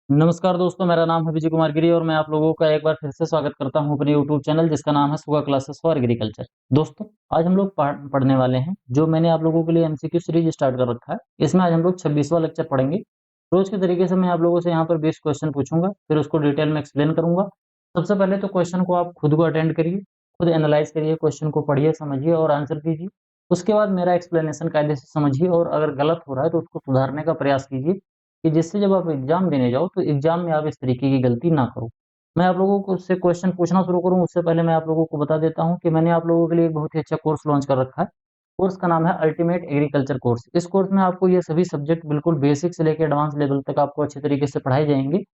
नमस्कार दोस्तों, मेरा नाम है विजय कुमार गिरी और मैं आप लोगों का एक बार फिर से स्वागत करता हूं अपने यूट्यूब चैनल जिसका नाम है सुगा क्लासेस फॉर एग्रीकल्चर। दोस्तों, आज हम लोग पढ़ने वाले हैं जो मैंने आप लोगों के लिए एमसीक्यू सीरीज स्टार्ट कर रखा है। इसमें आज हम लोग 26वां लेक्चर पढ़ेंगे। रोज के तरीके से मैं आप लोगों से यहाँ पर 20 क्वेश्चन पूछूंगा, फिर उसको डिटेल में एक्सप्लेन करूंगा। सबसे पहले तो क्वेश्चन को आप खुद को अटेंड करिए, खुद एनालाइज करिए, क्वेश्चन को पढ़िए, समझिए और आंसर कीजिए। उसके बाद मेरा एक्सप्लेनेशन कायदे से समझिए और अगर गलत हो रहा है तो उसको सुधारने का प्रयास कीजिए कि जिससे जब आप एग्जाम देने जाओ तो एग्जाम में आप इस तरीके की गलती ना करो। मैं आप लोगों को उससे क्वेश्चन पूछना शुरू करूं उससे पहले मैं आप लोगों को बता देता हूं कि मैंने आप लोगों के लिए एक बहुत ही अच्छा कोर्स लॉन्च कर रखा है। कोर्स का नाम है अल्टीमेट एग्रीकल्चर कोर्स। इस कोर्स में आपको ये सभी सब्जेक्ट बिल्कुल बेसिक से लेकर एडवांस लेवल तक आपको अच्छे तरीके से पढ़ाए जाएंगे।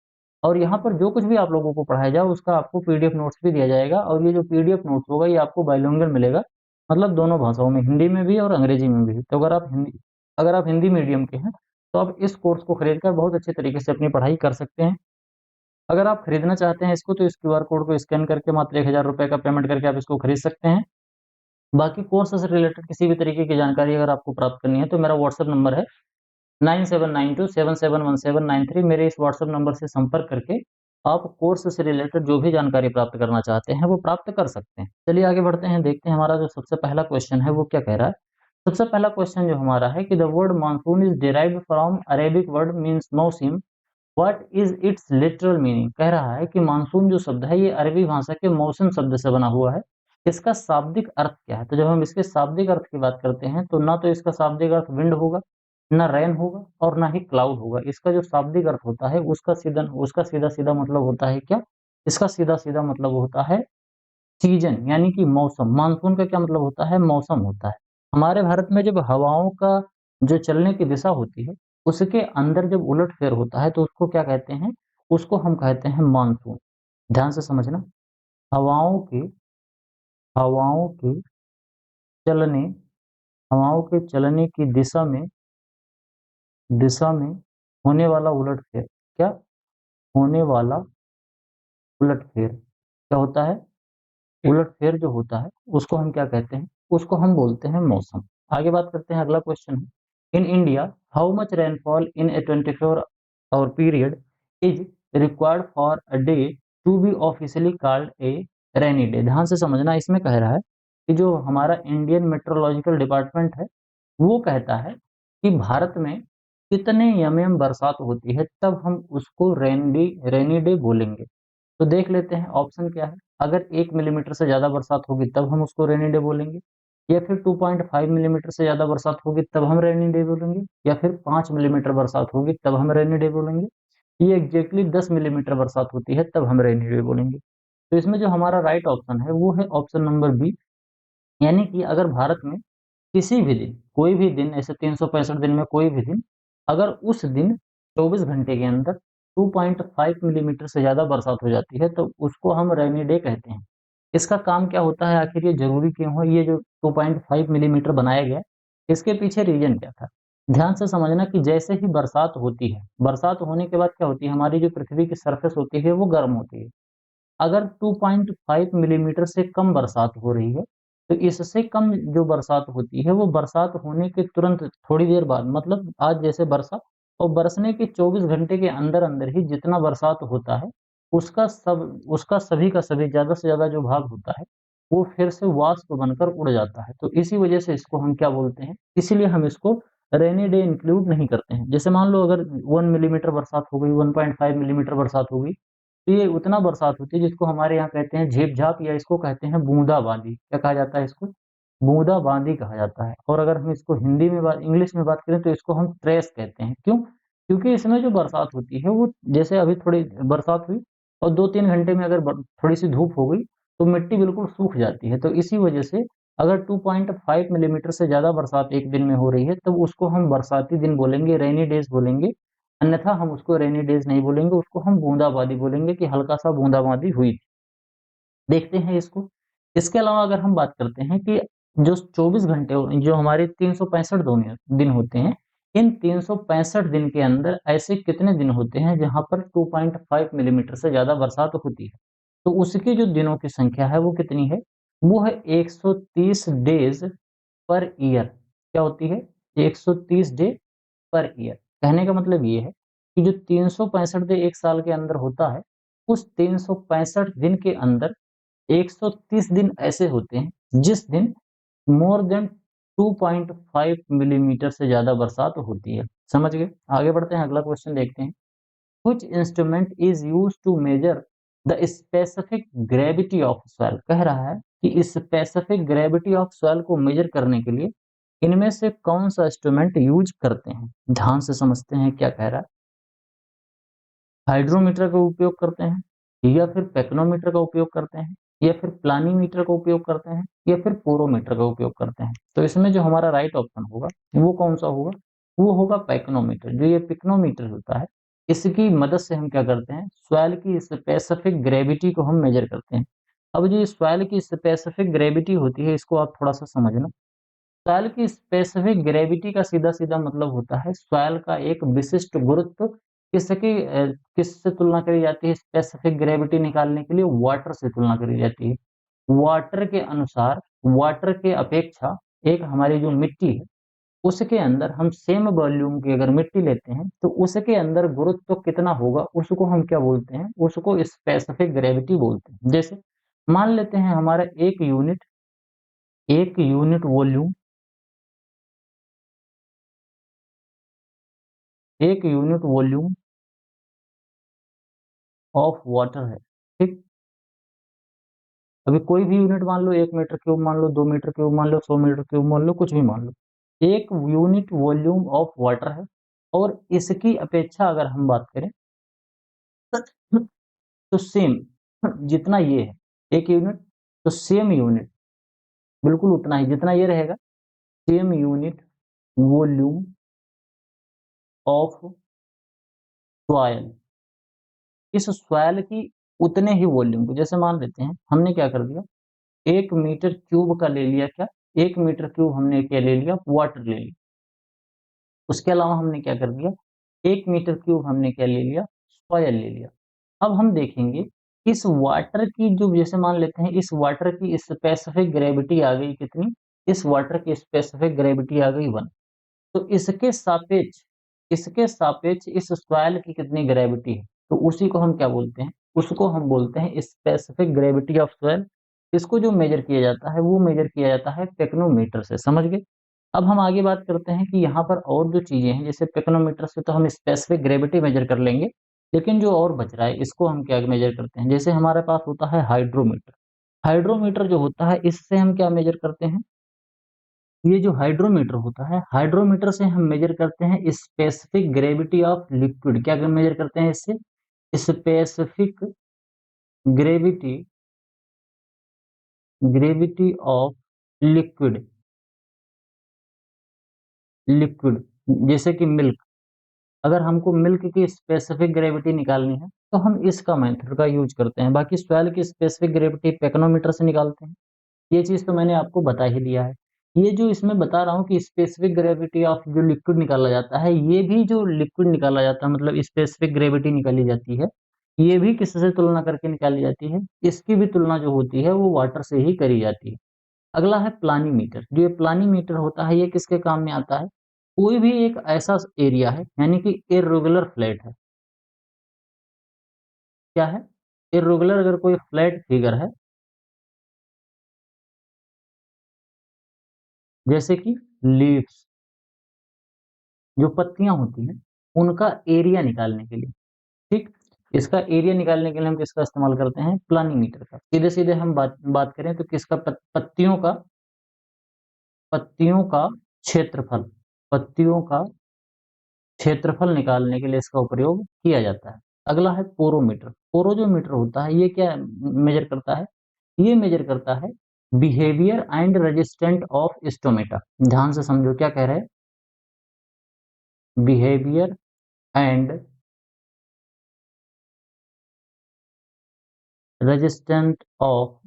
और यहाँ पर जो कुछ भी आप लोगों को पढ़ाया जाए उसका आपको पीडीएफ नोट्स भी दिया जाएगा और ये जो पीडीएफ नोट्स होगा ये आपको बाइलिंगुअल मिलेगा, मतलब दोनों भाषाओं में, हिंदी में भी और अंग्रेजी में भी। तो अगर आप हिंदी मीडियम के हैं तो आप इस कोर्स को खरीदकर बहुत अच्छे तरीके से अपनी पढ़ाई कर सकते हैं। अगर आप खरीदना चाहते हैं इसको तो इस क्यूआर कोड को स्कैन करके मात्र 1000 रुपये का पेमेंट करके आप इसको खरीद सकते हैं। बाकी कोर्स से रिलेटेड किसी भी तरीके की जानकारी अगर आपको प्राप्त करनी है तो मेरा व्हाट्सएप नंबर है 9792771793। मेरे इस व्हाट्सएप नंबर से संपर्क करके आप कोर्स से रिलेटेड जो भी जानकारी प्राप्त करना चाहते हैं वो प्राप्त कर सकते हैं। चलिए आगे बढ़ते हैं, देखते हैं हमारा जो सबसे पहला क्वेश्चन है वो क्या कह रहा है। सबसे पहला क्वेश्चन जो हमारा है कि the word monsoon is derived from Arabic word means mausam, what is its literal meaning. कह रहा है कि मानसून जो शब्द है ये अरबी भाषा के मौसम शब्द से बना हुआ है। इसका शाब्दिक अर्थ क्या है? तो जब हम इसके शाब्दिक अर्थ की बात करते हैं तो ना तो इसका शाब्दिक अर्थ विंड होगा, ना रेन होगा और ना ही क्लाउड होगा। इसका जो शाब्दिक अर्थ होता है उसका सीधा सीधा मतलब होता है क्या? इसका सीधा सीधा मतलब होता है सीजन, यानी कि मौसम। मानसून का क्या मतलब होता है? मौसम होता है। हमारे भारत में जब हवाओं का जो चलने की दिशा होती है उसके अंदर जब उलट-फेर होता है तो उसको क्या कहते हैं? उसको हम कहते हैं मानसून। ध्यान से समझना। हवाओं के हवाओं के चलने हवाओं के चलने की दिशा में होने वाला उलट-फेर। क्या? होने वाला उलट-फेर। क्या होता है? उलट-फेर जो होता है उसको हम क्या कहते हैं? उसको हम बोलते हैं मौसम। आगे बात करते हैं, अगला क्वेश्चन है in India how much rainfall in a 24 hour period is required for a day to be officially called a rainy day. ध्यान से समझना, इसमें कह रहा है कि जो हमारा इंडियन मेट्रोलॉजिकल डिपार्टमेंट है वो कहता है कि भारत में कितने एमएम बरसात होती है तब हम उसको रेनी डे बोलेंगे। तो देख लेते हैं ऑप्शन क्या है। अगर 1 मिलीमीटर से ज़्यादा बरसात होगी तब हम उसको रेनी डे बोलेंगे, या फिर 2.5 मिलीमीटर से ज़्यादा बरसात होगी तब हम रेनी डे बोलेंगे, या फिर 5 मिलीमीटर बरसात होगी तब हम रेनी डे बोलेंगे, ये एग्जैक्टली 10 मिलीमीटर बरसात होती है तब हम रेनी डे बोलेंगे। तो इसमें जो हमारा राइट ऑप्शन है वो है ऑप्शन नंबर बी। यानी कि अगर भारत में किसी भी दिन, कोई भी दिन, ऐसे 365 दिन में कोई भी दिन, अगर उस दिन 24 घंटे के अंदर 2.5 मिलीमीटर से ज़्यादा बरसात हो जाती है तो उसको हम रेनी डे कहते हैं। इसका काम क्या होता है, आखिर ये ज़रूरी क्यों है, ये जो 2.5 मिलीमीटर बनाया गया, इसके पीछे रीज़न क्या था? ध्यान से समझना कि जैसे ही बरसात होती है, बरसात होने के बाद क्या होती है, हमारी जो पृथ्वी की सरफेस होती है वो गर्म होती है। अगर 2.5 मिलीमीटर से कम बरसात हो रही है, तो इससे कम जो बरसात होती है, वो बरसात होने के तुरंत थोड़ी देर बाद, मतलब आज जैसे बरसा और बरसने के 24 घंटे के अंदर-अंदर ही जितना बरसात होता है, उसका सभी का सभी ज़्यादा से ज़्यादा जो भाग होता है, वो फिर से वाष्प बनकर उड़ जाता है। तो इसी वजह से इसको हम क्या बोलते हैं, इसीलिए हम इसको रेनी डे इंक्लूड नहीं करते हैं। जैसे मान लो अगर 1 मिलीमीटर बरसात हो गई, 1.5 मिलीमीटर बरसात हो गई, तो ये उतना बरसात होती है जिसको हमारे यहाँ कहते हैं झेप-झाप, या इसको कहते हैं बूंदा-बांदी। क्या कहा जाता है इसको? बूंदा-बांदी कहा जाता है। और अगर हम इसको हिंदी में बात इंग्लिश में बात करें तो इसको हम ट्रेस कहते हैं। क्यों? क्योंकि इसमें जो बरसात होती है वो जैसे अभी थोड़ी बरसात हुई और 2-3 घंटे में अगर थोड़ी-सी धूप हो गई तो मिट्टी बिल्कुल सूख जाती है। तो इसी वजह से अगर 2.5 मिलीमीटर से ज़्यादा बरसात एक दिन में हो रही है तब उसको हम बरसाती दिन बोलेंगे, रेनी डेज़ बोलेंगे। अन्यथा हम उसको रेनी डेज़ नहीं बोलेंगे, उसको हम बूंदाबांदी बोलेंगे कि हल्का-सा बूंदाबांदी हुई थी। देखते हैं इसको। इसके अलावा अगर हम बात करते हैं कि जो 24 घंटे जो हमारे 365 दिन होते हैं, इन 365 दिन के अंदर ऐसे कितने दिन होते हैं जहाँ पर 2.5 मिलीमीटर से ज़्यादा बरसात होती है। तो उसकी जो दिनों की संख्या है वो कितनी है? वो है 130 डेज़ पर ईयर। क्या होती है? 130 डे पर ईयर। कहने का मतलब ये है कि जो 365 दिन एक साल के अंदर होता है, उस 365 दिन के अंदर 130 दिन ऐसे होते हैं जिस दिन मोर देन 2.5 मिलीमीटर से ज्यादा बरसात होती है। समझ गए? आगे बढ़ते हैं, अगला क्वेश्चन देखते हैं। Which instrument is used to measure the specific gravity of soil? कह रहा है कि इस स्पेसिफिक ग्रेविटी ऑफ सॉइल को मेजर करने के लिए इनमें से कौन सा इंस्ट्रूमेंट यूज करते हैं। ध्यान से समझते हैं क्या कह रहा है। हाइड्रोमीटर का उपयोग करते हैं, या फिर पेक्नोमीटर का उपयोग करते हैं, या फिर प्लानीमीटर का उपयोग करते हैं, या फिर पोरोमीटर का उपयोग करते हैं। तो इसमें जो हमारा राइट ऑप्शन होगा वो कौन सा होगा? वो होगा पेक्नोमीटर। जो ये पिक्नोमीटर होता है, इसकी मदद से हम क्या करते हैं, सॉइल की स्पेसिफिक ग्रेविटी को हम मेजर करते हैं। अब जो सॉइल की स्पेसिफिक ग्रेविटी होती है, इसको आप थोड़ा सा समझना। सॉइल की स्पेसिफिक ग्रेविटी का सीधा सीधा मतलब होता है सॉइल का एक विशिष्ट गुरुत्व किससे तुलना करी जाती है? स्पेसिफिक ग्रेविटी निकालने के लिए वाटर से तुलना करी जाती है। वाटर के अनुसार, वाटर के अपेक्षा एक हमारी जो मिट्टी है, उसके अंदर हम सेम वॉल्यूम की अगर मिट्टी लेते हैं तो उसके अंदर गुरुत्व कितना होगा, उसको हम क्या बोलते हैं? उसको स्पेसिफिक ग्रेविटी बोलते हैं। जैसे मान लेते हैं हमारा एक यूनिट वॉल्यूम, एक यूनिट वॉल्यूम ऑफ वाटर है, ठीक। अभी कोई भी यूनिट मान लो, 1 मीटर क्यूब मान लो, 2 मीटर क्यूब मान लो, 100 मीटर क्यूब मान लो, कुछ भी मान लो। एक यूनिट वॉल्यूम ऑफ वाटर है, और इसकी अपेक्षा अगर हम बात करें तो सेम जितना ये है एक यूनिट, तो सेम यूनिट बिल्कुल उतना ही जितना ये रहेगा, same unit volume of soil, इस सॉइल की उतने ही वॉल्यूम को, जैसे मान लेते हैं हमने क्या कर दिया, 1 मीटर क्यूब का ले लिया, क्या 1 मीटर क्यूब हमने क्या ले लिया, वाटर ले लिया। उसके अलावा हमने क्या कर दिया, 1 मीटर क्यूब हमने क्या ले लिया, सॉयल ले लिया। अब हम देखेंगे इस वाटर की जो, जैसे मान लेते हैं इस वाटर की स्पेसिफिक ग्रेविटी आ गई कितनी, इस वाटर की स्पेसिफिक ग्रेविटी आ गई 1। तो इसके सापेक्ष इस सॉइल की कितनी ग्रेविटी है, तो उसी को हम क्या बोलते हैं, उसको हम बोलते हैं स्पेसिफिक ग्रेविटी ऑफ सॉइल। इसको जो मेजर किया जाता है वो मेजर किया जाता है पेक्नोमीटर से। समझ गए? अब हम आगे बात करते हैं कि यहाँ पर और जो चीजें हैं, जैसे पेक्नोमीटर से तो हम स्पेसिफिक ग्रेविटी मेजर कर लेंगे, लेकिन जो और बच रहा है इसको हम क्या मेजर करते हैं, जैसे हमारे पास होता है हाइड्रोमीटर। हाइड्रोमीटर जो होता है, इससे हम क्या मेजर करते हैं, ये जो हाइड्रोमीटर होता है, हाइड्रोमीटर से हम मेजर करते हैं स्पेसिफिक ग्रेविटी ऑफ लिक्विड। क्या मेजर करते हैं इससे? Specific gravity, gravity of liquid. Liquid जैसे कि मिल्क, अगर हमको मिल्क की स्पेसिफिक ग्रेविटी निकालनी है तो हम इसका मेथड का यूज करते हैं। बाकी सॉइल की स्पेसिफिक ग्रेविटी पेक्नोमीटर से निकालते हैं। ये चीज तो मैंने आपको बता ही दिया है। ये जो इसमें बता रहा हूँ कि स्पेसिफिक ग्रेविटी ऑफ जो लिक्विड निकाला जाता है, ये भी जो लिक्विड निकाला जाता है, मतलब स्पेसिफिक ग्रेविटी निकाली जाती है, ये भी किससे तुलना करके निकाली जाती है? इसकी भी तुलना जो होती है वो वाटर से ही करी जाती है। अगला है प्लानीमीटर। जो ये प्लानीमीटर होता है, ये किसके काम में आता है? कोई भी एक ऐसा एरिया है, यानी कि इर्रेगुलर फ्लैट है। क्या है? इर्रेगुलर, अगर कोई फ्लैट फिगर है, जैसे कि लीव्स, जो पत्तियां होती हैं, उनका एरिया निकालने के लिए, ठीक, इसका एरिया निकालने के लिए हम किसका इस्तेमाल करते हैं? प्लानीमीटर का। सीधे सीधे हम बात करें तो किसका? पत्तियों का क्षेत्रफल, पत्तियों का क्षेत्रफल निकालने के लिए इसका प्रयोग किया जाता है। अगला है पोरोमीटर। पोरो जो मीटर होता है, ये क्या मेजर करता है? ये मेजर करता है behaviour and resistant of stomata. ध्यान से समझो क्या कह रहे हैं, behaviour and resistant of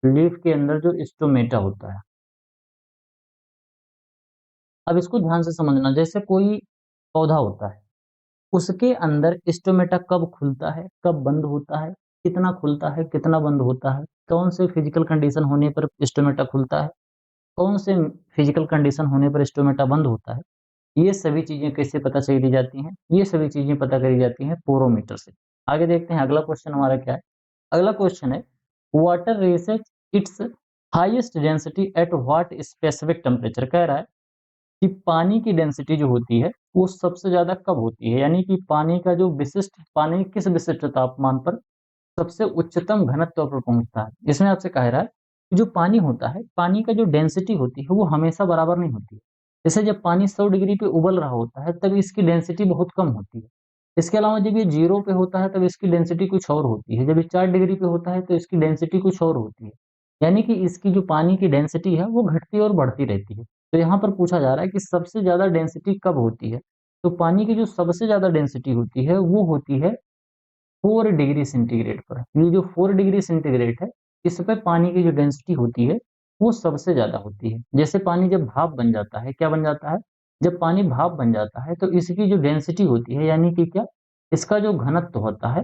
leaf के अंदर जो स्टोमेटा होता है। अब इसको ध्यान से समझना, जैसे कोई पौधा होता है, उसके अंदर स्टोमेटा कब खुलता है, कब बंद होता है, कितना खुलता है, कितना बंद होता है, कौन से फिजिकल कंडीशन होने पर स्टोमेटा खुलता है, कौन से फिजिकल कंडीशन होने पर स्टोमेटा बंद होता है, ये सभी चीजें कैसे पता चली जाती हैं? ये सभी चीजें पता करी जाती हैं पोरोमीटर से। आगे देखते हैं अगला क्वेश्चन हमारा क्या है। अगला क्वेश्चन है, water reaches it's highest density at what specific temperature. कह रहा है कि पानी की डेंसिटी जो होती है वो सबसे ज्यादा कब होती है, यानी कि पानी का जो विशिष्ट, पानी किस विशिष्ट तापमान पर सबसे उच्चतम घनत्व पर पहुंचता है। इसमें आपसे कह रहा है कि जो पानी होता है, पानी का जो डेंसिटी होती है वो हमेशा बराबर नहीं होती है। जैसे जब पानी 100 डिग्री पे उबल रहा होता है तब इसकी डेंसिटी बहुत कम होती है। इसके अलावा जब ये 0 पे होता है तब इसकी डेंसिटी कुछ और होती है। जब ये 4 डिग्री पे होता है तो इसकी डेंसिटी कुछ और होती है। यानी कि इसकी जो पानी की डेंसिटी है वो घटती और बढ़ती रहती है। तो यहाँ पर पूछा जा रहा है कि सबसे ज्यादा डेंसिटी कब होती है। तो पानी की जो सबसे ज्यादा डेंसिटी होती है वो होती है 4 डिग्री सेंटीग्रेड पर। ये जो 4 डिग्री सेंटीग्रेड है, इस पे पानी की जो डेंसिटी होती है वो सबसे ज्यादा होती है। जैसे पानी जब भाप बन जाता है, क्या बन जाता है, जब पानी भाप बन जाता है तो इसकी जो डेंसिटी होती है, यानी कि क्या, इसका जो घनत्व होता है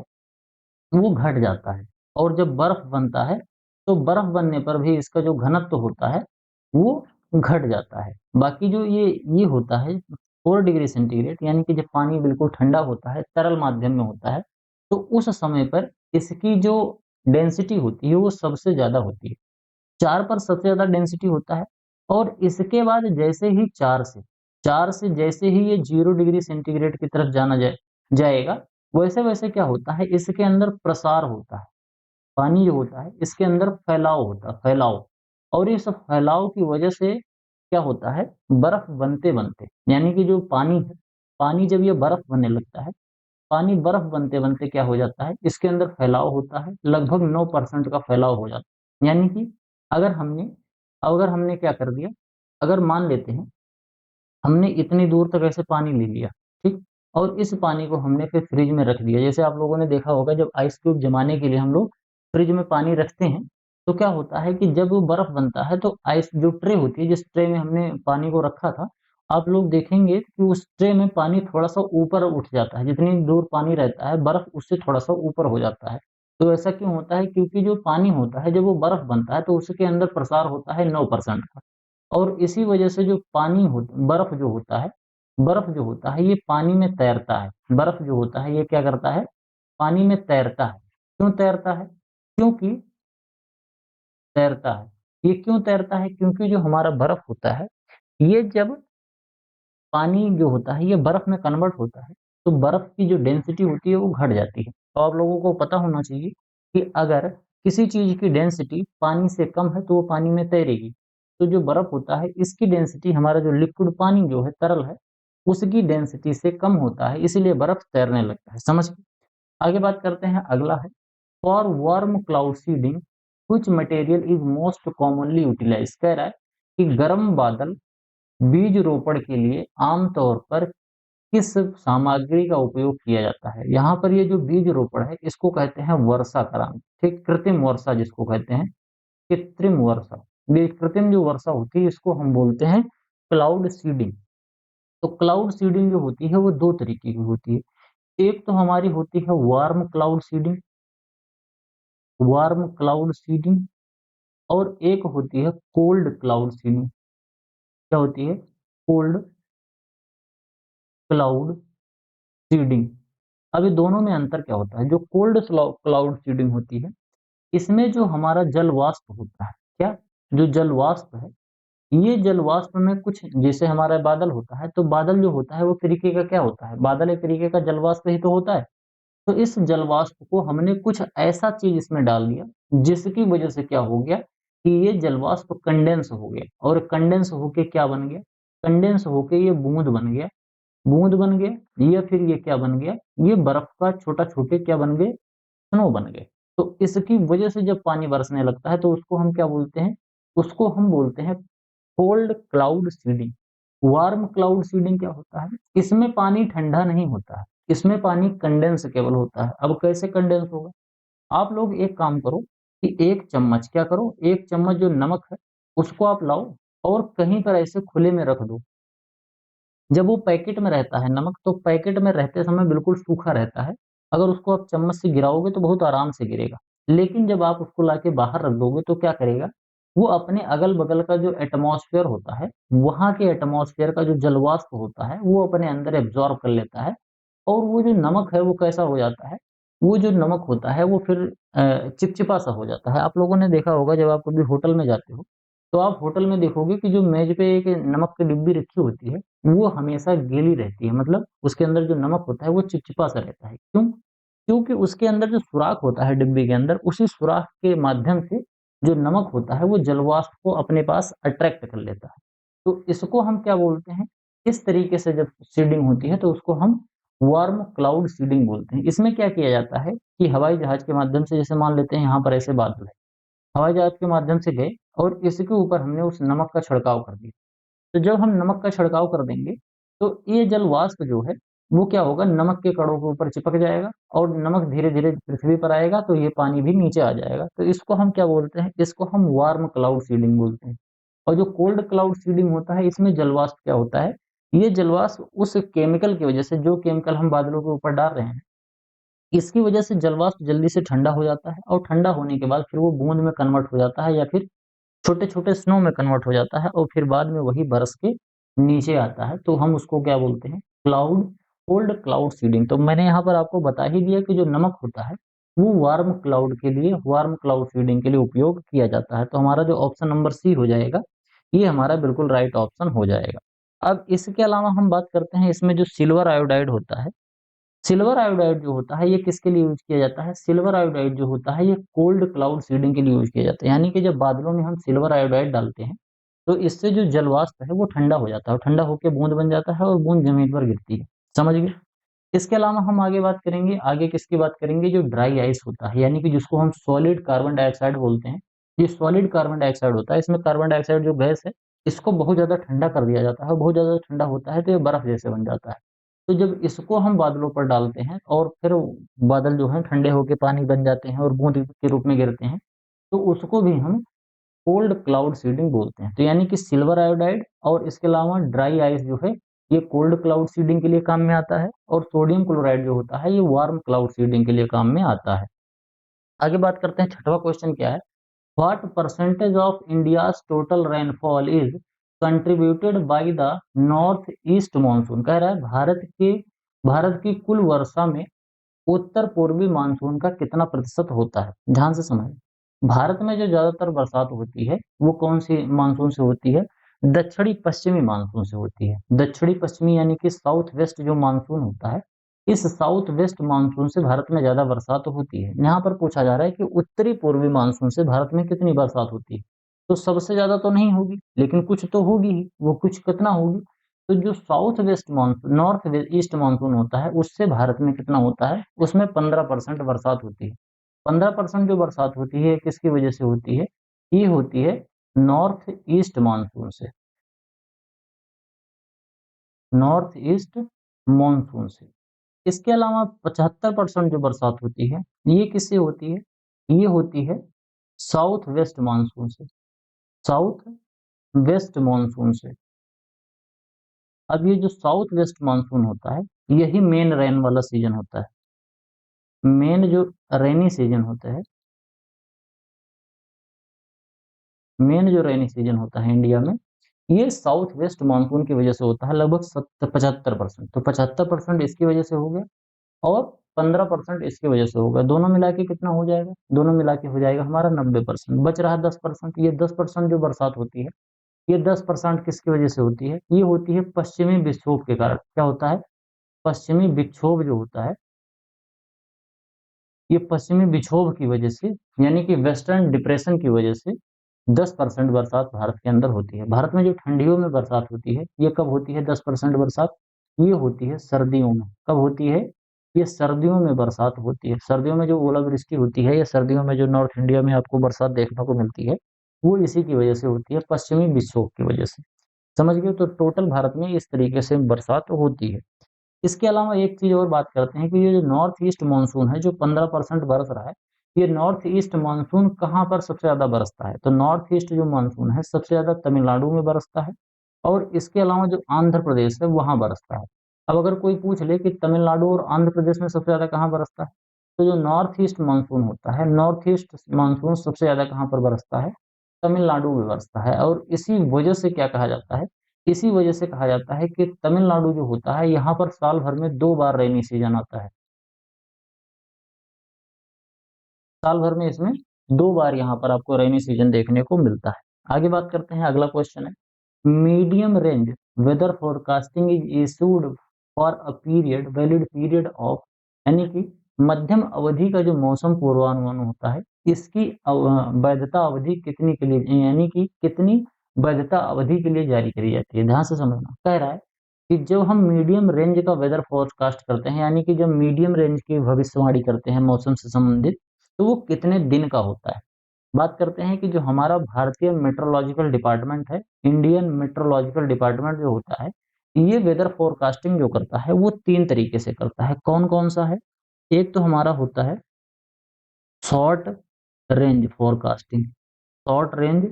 वो घट जाता है। और जब बर्फ बनता है तो बर्फ बनने पर भी इसका जो घनत्व होता है वो घट जाता है। बाकी जो ये होता है 4 डिग्री सेंटीग्रेड, यानी कि जब पानी बिल्कुल ठंडा होता है, तरल माध्यम में होता है, तो उस समय पर इसकी जो डेंसिटी होती है वो सबसे ज्यादा होती है। 4 पर सबसे ज्यादा डेंसिटी होता है। और इसके बाद जैसे ही 4 से जैसे ही ये 0 डिग्री सेंटीग्रेड की तरफ जाएगा, वैसे वैसे क्या होता है, इसके अंदर प्रसार होता है। पानी जो होता है इसके अंदर फैलाव होता है, फैलाव। और इस फैलाव की वजह से क्या होता है, बर्फ बनते बनते, यानी कि जो पानी है, पानी जब ये बर्फ बनने लगता है, पानी बर्फ बनते बनते क्या हो जाता है, इसके अंदर फैलाव होता है, लगभग 9% का फैलाव हो जाता है। यानी कि अगर हमने अगर हमने क्या कर दिया, अगर मान लेते हैं हमने इतनी दूर तक ऐसे पानी ले लिया, ठीक, और इस पानी को हमने फिर फ्रिज में रख दिया। जैसे आप लोगों ने देखा होगा जब आइस क्यूब जमाने के लिए हम लोग फ्रिज में पानी रखते हैं, तो क्या होता है कि जब वो बर्फ बनता है तो आइस जो ट्रे होती है, जिस ट्रे में हमने पानी को रखा था, आप लोग देखेंगे कि उस ट्रे में पानी थोड़ा सा ऊपर उठ जाता है। जितनी दूर पानी रहता है बर्फ उससे थोड़ा सा ऊपर हो जाता है। तो ऐसा क्यों होता है, क्योंकि जो पानी होता है जब वो बर्फ बनता है तो उसके अंदर प्रसार होता है 9% का। और इसी वजह से जो पानी हो, बर्फ जो होता है ये पानी में तैरता है। बर्फ जो होता है ये क्या करता है, पानी में तैरता है। क्यों तैरता है, क्योंकि तैरता है, ये क्यों तैरता है, क्योंकि जो हमारा बर्फ होता है, ये जब पानी जो होता है ये बर्फ में कन्वर्ट होता है, तो बर्फ की जो डेंसिटी होती है वो घट जाती है। तो आप लोगों को पता होना चाहिए कि अगर किसी चीज की डेंसिटी पानी से कम है तो वो पानी में तैरेगी। तो जो बर्फ होता है इसकी डेंसिटी, हमारा जो लिक्विड पानी जो है, तरल है, उसकी डेंसिटी से कम होता है, इसीलिए बर्फ तैरने लगता है। समझ गए? आगे बात करते हैं, अगला है, for warm cloud seeding which material is most commonly utilize. कह रहा है कि गर्म बादल बीज रोपण के लिए आमतौर पर किस सामग्री का उपयोग किया जाता है। यहाँ पर ये जो बीज रोपण है इसको कहते हैं वर्षा कराना, ठीक, कृत्रिम वर्षा जिसको कहते हैं, कृत्रिम वर्षा। ये कृत्रिम जो वर्षा होती है इसको हम बोलते हैं क्लाउड सीडिंग। तो क्लाउड सीडिंग जो होती है वो दो तरीके की होती है। एक तो हमारी होती है warm cloud seeding, warm cloud seeding, और एक होती है कोल्ड क्लाउड सीडिंग। क्या होती है, कोल्ड क्लाउड सीडिंग। अब ये दोनों में अंतर क्या होता है, जो कोल्ड क्लाउड सीडिंग होती है इसमें जो हमारा जल वाष्प होता है, क्या, जो जल वाष्प है, ये जल वाष्प में कुछ, जैसे हमारा बादल होता है, तो बादल जो होता है वो तरीके का क्या होता है, बादल एक तरीके का जल वाष्प ही तो होता है। तो इस जल वाष्प को हमने कुछ ऐसा चीज इसमें डाल दिया जिसकी वजह से क्या हो गया कि ये जल वाष्प कंडेंस हो गया, और कंडेंस होके क्या बन गया, कंडेंस होके ये बूंद बन गया, बूंद बन गया, या फिर ये क्या बन गया, ये बर्फ का छोटा छोटे क्या बन गए, स्नो बन गए। तो इसकी वजह से जब पानी बरसने लगता है तो उसको हम क्या बोलते हैं, उसको हम बोलते हैं cold cloud seeding. Warm cloud seeding क्या होता है, इसमें पानी ठंडा नहीं होता है, इसमें पानी कंडेंस केवल होता है। अब कैसे कंडेंस होगा, आप लोग एक काम करो कि एक चम्मच, क्या करो, एक चम्मच जो नमक है उसको आप लाओ और कहीं पर ऐसे खुले में रख दो। जब वो पैकेट में रहता है नमक, तो पैकेट में रहते समय बिल्कुल सूखा रहता है। अगर उसको आप चम्मच से गिराओगे तो बहुत आराम से गिरेगा। लेकिन जब आप उसको लाके बाहर रख दोगे तो क्या करेगा, वो अपने अगल-बगल का जो एटमॉस्फेयर होता है, वहाँ के एटमॉस्फेयर का जो जलवाष्प होता है, वो अपने अंदर एब्ज़ॉर्ब कर लेता है और वो जो नमक है, वो कैसा हो जाता है, वो जो नमक होता है, वो फिर चिपचिपा-सा हो जाता है। आप लोगों ने देखा होगा जब आप कभी होटल में जाते हो, तो आप होटल में देखोगे कि जो मेज़ पे एक नमक की डिब्बी रखी होती है, वो हमेशा गीली रहती है। मतलब उसके अंदर जो नमक होता है, वो चिपचिपा-सा रहता है। क्यों? क्योंकि उसके अंदर जो सुराख होता है डिब्बी के अंदर, उसी सुराख के माध्यम से जो नमक होता है वो जलवाष्प को अपने पास अट्रैक्ट कर लेता है। तो इसको हम क्या बोलते हैं? इस तरीके से जब सीडिंग होती है तो उसको हम वार्म क्लाउड सीडिंग बोलते हैं। इसमें क्या किया जाता है कि हवाई जहाज के माध्यम से जैसे मान लेते हैं यहाँ पर ऐसे बादल है। हवाई जहाज के माध्यम से गए और इसके ऊपर हमने उस नमक का छिड़काव कर दिया। तो जब हम नमक का छिड़काव कर देंगे, तो ये जल वाष्प जो है, वो क्या होगा नमक के कणों के ऊपर चिपक जाएगा और नमक धीरे-धीरे पृथ्वी पर आएगा, तो ये पानी भी नीचे आ जाएगा। तो इसको हम क्या बोलते हैं? इसको हम वार्म क्लाउड सीडिंग बोलते हैं। और जो कोल्ड क्लाउड सीडिंग होता है, इसमें जल वाष्प क्या होता है? ये जल वाष्प उस केमिकल की वजह से जो केमिकल हम बादलों के ऊपर डाल रहे हैं, इसकी वजह से जल वाष्प जल्दी से ठंडा हो जाता है और ठंडा होने के बाद फिर वो बूँद में कन्वर्ट हो जाता है या फिर छोटे-छोटे स्नो में कन्वर्ट हो जाता है और फिर बाद में वही बरस के नीचे आता है, तो हम उसको क्या बोलते हैं? Cold cloud seeding. तो मैंने यहाँ पर आपको बता ही दिया कि जो नमक होता है, वो वार्म क्लाउड सीडिंग के लिए उपयोग किया जाता है। तो हमारा जो ऑप्शन नंबर सी हो जाएगा, ये हमारा बिल्कुल राइट ऑप्शन हो जाएगा। अब इसके अलावा हम बात करते हैं इसमें जो सिल्वर आयोडाइड होता है, सिल्वर आयोडाइड जो होता है ये किसके लिए यूज़ किया जाता है? सिल्वर आयोडाइड जो होता है ये कोल्ड क्लाउड सीडिंग के लिए यूज़ किया जाता है। यानी कि जब बादलों में हम सिल्वर आयोडाइड डालते हैं, तो इससे जो जल वाष्प है वो ठंडा हो जाता है और ठंडा होके बूँद बन जाता है और बूँद ज़मीन पर गिरती है। समझ गए? इसके अलावा हम आगे बात करेंगे, आगे किसकी बात करेंगे जो ड्राई आइस होता है, यानी कि जिसको हम सॉलिड कार्बन डाइऑक्साइड बोलते हैं। ये सॉलिड कार्बन डाइऑक्साइड होता है, इसमें कार्बन डाइऑक्साइड जो गैस है, इसको बहुत ज़्यादा ठंडा कर दिया जाता है और बहुत ज़्यादा ठंडा होता है तो ये बर्फ जैसे बन जाता है। तो जब इसको हम बादलों पर डालते हैं और फिर बादल जो हैं ठंडे होके पानी बन जाते हैं और बूँद के रूप में गिरते हैं, तो उसको भी हम कोल्ड क्लाउड सीडिंग बोलते हैं। तो यानी कि सिल्वर आयोडाइड और इसके अलावा ड्राई आइस जो है, ये कोल्ड क्लाउड सीडिंग के लिए काम में आता है और सोडियम क्लोराइड जो होता है, ये वार्म क्लाउड सीडिंग के लिए काम में आता है। आगे बात करते हैं, छठवां क्वेश्चन क्या है? What percentage of India's total rainfall is contributed by the north east monsoon? कह रहा है भारत की कुल वर्षा में उत्तर-पूर्वी मानसून का कितना प्रतिशत होता है? ध्यान से समझें। भारत में जो ज़्यादातर बरसात होती है, वो कौन-सी मानसून से होती है? दक्षिणी पश्चिमी मानसून से होती है। दक्षिणी पश्चिमी यानी कि साउथ वेस्ट जो मानसून होता है, इस साउथ वेस्ट मानसून से भारत में ज़्यादा बरसात होती है। यहाँ पर पूछा जा रहा है कि उत्तरी पूर्वी मानसून से भारत में कितनी बरसात होती है? तो सबसे ज़्यादा तो नहीं होगी, लेकिन कुछ तो होगी ही। वो कुछ कितना होगी? तो जो साउथ वेस्ट मानसून नॉर्थ वे ईस्ट मानसून होता है, उससे भारत में कितना होता है? उसमें 15% बरसात होती है। 15% जो बरसात होती है, किसकी वजह से होती है? ये होती है नॉर्थ ईस्ट मानसून से, नॉर्थ ईस्ट मानसून से। इसके अलावा 75% जो बरसात होती है, ये किससे होती है? ये होती है साउथ वेस्ट मानसून से, साउथ वेस्ट मानसून से। अब ये जो साउथ वेस्ट मानसून होता है, यही मेन रेन वाला सीज़न होता है। मेन जो रेनी सीज़न होता है, मेन जो रेनी सीज़न होता है इंडिया में, ये साउथ वेस्ट मानसून की वजह से होता है लगभग 75%। तो 75% इसकी वजह से हो गया और 15% इसकी वजह से होगा। दोनों मिला के कितना हो जाएगा? दोनों मिला के हो जाएगा हमारा 90%। बच रहा 10%। ये 10% जो बरसात होती है, ये 10% किसकी वजह से होती है? ये होती है पश्चिमी विक्षोभ के कारण। क्या होता है? पश्चिमी विक्षोभ जो होता है, ये पश्चिमी विक्षोभ की वजह से यानी कि वेस्टर्न डिप्रेशन की वजह से 10% बरसात भारत के अंदर होती है। भारत में जो ठंडियों में बरसात होती है, ये कब होती है 10% बरसात? ये होती है सर्दियों में। कब होती है? ये सर्दियों में बरसात होती है। सर्दियों में जो ओलावृष्टि होती है या सर्दियों में जो नॉर्थ इंडिया में आपको बरसात देखने को मिलती है, वो इसी की वजह से होती है, पश्चिमी विक्षोभ की वजह से। समझ गए? तो टोटल भारत में इस तरीके से बरसात होती है। इसके अलावा एक चीज़ और बात करते हैं कि ये जो नॉर्थ ईस्ट मानसून है, जो 15% बरस रहा है, ये नॉर्थ ईस्ट मानसून कहाँ पर सबसे ज़्यादा बरसता है? तो नॉर्थ ईस्ट जो मानसून है, सबसे ज़्यादा तमिलनाडु में बरसता है और इसके अलावा जो आंध्र प्रदेश है, वहाँ बरसता है। अब अगर कोई पूछ ले कि तमिलनाडु और आंध्र प्रदेश में सबसे ज़्यादा कहाँ बरसता है? तो जो नॉर्थ ईस्ट मानसून होता है, नॉर्थ ईस्ट मानसून सबसे ज़्यादा कहाँ पर बरसता है? तमिलनाडु व्यवस्था है। और इसी वजह से क्या कहा जाता है, इसी वजह से कहा जाता है कि तमिलनाडु जो होता है यहाँ पर साल भर में 2 बार रेनी सीजन आता है। साल भर में इसमें 2 बार यहाँ पर आपको रेनी सीजन देखने को मिलता है। आगे बात करते हैं, अगला क्वेश्चन है, medium range weather forecasting is issued for a period valid period of, यानी कि मध्यम अवधि का जो मौसम पूर्वानुमान होता है इसकी वैधता अवधि कितनी के लिए, यानी कि कितनी वैधता अवधि के लिए जारी करी जाती है। ध्यान से समझना, कह रहा है कि जब हम मीडियम रेंज का वेदर फोरकास्ट करते हैं, यानी कि जब मीडियम रेंज की भविष्यवाणी करते हैं मौसम से संबंधित, तो वो कितने दिन का होता है। बात करते हैं कि जो हमारा भारतीय मेट्रोलॉजिकल डिपार्टमेंट है, इंडियन मेट्रोलॉजिकल डिपार्टमेंट जो होता है, ये वेदर फोरकास्टिंग जो करता है वो 3 तरीके से करता है। कौन-कौन सा है? एक तो हमारा होता है short range forecasting, short range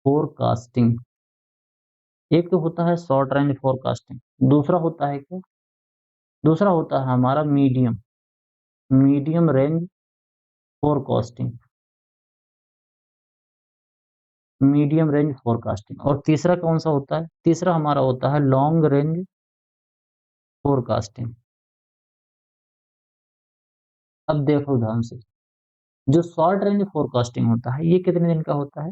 forecasting, एक तो होता है शॉर्ट रेंज फोरकास्टिंग, दूसरा होता है क्या? दूसरा होता है हमारा medium, medium range forecasting, medium range forecasting. और तीसरा कौन सा होता है? तीसरा हमारा होता है लॉन्ग रेंज फोरकास्टिंग। अब देखो ध्यान से, जो शॉर्ट रेंज फोरकास्टिंग होता है ये कितने दिन का होता है?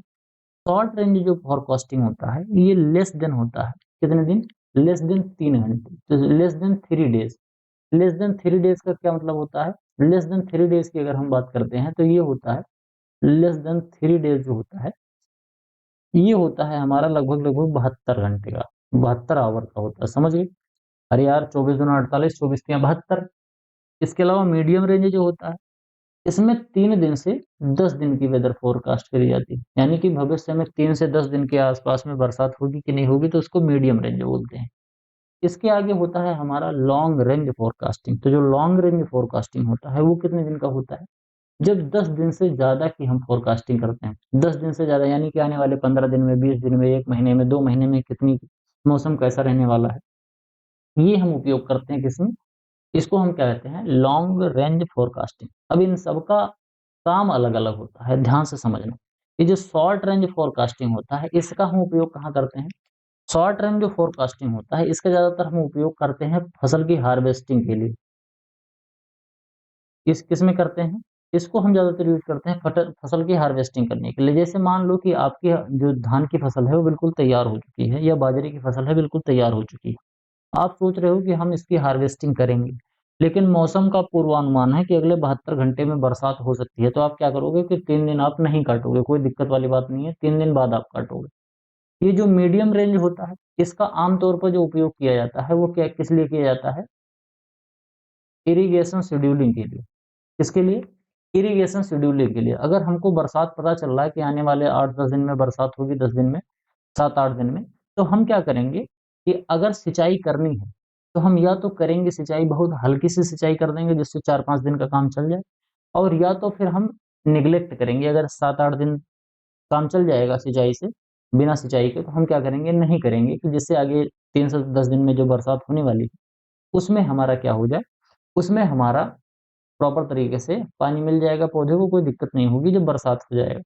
शॉर्ट रेंज जो फोरकास्टिंग होता है ये लेस देन होता है, कितने दिन? लेस देन 3 घंटे, तो less than 3 days. Less than 3 days का क्या मतलब होता है? लेस देन 3 डेज की अगर हम बात करते हैं तो ये होता है, लेस देन 3 डेज जो होता है ये होता है हमारा लगभग लगभग 72 घंटे का, 72 आवर का होता है, समझ गए? अरे यार 24 दूना 48, 24 तिया 72। इसके अलावा मीडियम रेंज जो होता है इसमें 3 दिन से 10 दिन की वेदर फोरकास्ट करी जाती है, यानी कि भविष्य में 3 से 10 दिन के आसपास में बरसात होगी कि नहीं होगी, तो उसको मीडियम रेंज बोलते हैं। इसके आगे होता है हमारा लॉन्ग रेंज फोरकास्टिंग। तो जो लॉन्ग रेंज फोरकास्टिंग होता है वो कितने दिन का होता है? जब 10 दिन से ज्यादा की हम फोरकास्टिंग करते हैं, 10 दिन से ज्यादा, यानी कि आने वाले 15 दिन में, 20 दिन में, 1 महीने में, 2 महीने में कितनी मौसम कैसा रहने वाला है, ये हम उपयोग करते हैं किसमें? इसको हम क्या कहते हैं? Long range forecasting. अब इन सबका काम अलग-अलग होता है, ध्यान से समझना। ये जो शॉर्ट रेंज फोरकास्टिंग होता है, इसका हम उपयोग कहाँ करते हैं? शॉर्ट रेंज जो फोरकास्टिंग होता है, इसका ज़्यादातर हम उपयोग करते हैं फसल की हार्वेस्टिंग के लिए। इस किसमें करते हैं? इसको हम ज़्यादातर यूज़ करते हैं फसल की हार्वेस्टिंग करने के लिए। जैसे मान लो कि आपकी जो धान की फसल है, वो बिल्कुल तैयार हो चुकी है, या बाजरे की फसल है, बिल्कुल तैयार हो चुकी है। आप सोच रहे हो कि हम इसकी हार्वेस्टिंग करेंगे, लेकिन मौसम का पूर्वानुमान है कि अगले 72 घंटे में बरसात हो सकती है, तो आप क्या करोगे कि 3 दिन आप नहीं काटोगे, कोई दिक्कत वाली बात नहीं है, 3 दिन बाद आप काटोगे। ये जो मीडियम रेंज होता है, इसका आम तौर पर जो उपयोग किया जाता है, वो क्या किस लिए किया जाता है? इरिगेशन शेड्यूलिंग के लिए। किसके लिए? इरिगेशन शेड्यूलिंग के लिए। अगर हमको बरसात पता चल रहा है कि आने वाले 8-10 दिन में बरसात होगी, 10 दिन में, 7-8 दिन में, तो हम क्या करेंगे कि अगर सिंचाई करनी है, तो हम या तो करेंगे सिंचाई, बहुत हल्की सी सिंचाई कर देंगे जिससे 4-5 दिन का काम चल जाए, और या तो फिर हम निग्लेक्ट करेंगे। अगर 7-8 दिन काम चल जाएगा सिंचाई से, बिना सिंचाई के, तो हम क्या करेंगे? नहीं करेंगे, कि जिससे आगे 3 से 10 दिन में जो बरसात होने वाली है, उसमें हमारा क्या हो जाए, उसमें हमारा प्रॉपर तरीके से पानी मिल जाएगा पौधे को, कोई दिक्कत नहीं होगी जब बरसात हो जाएगा।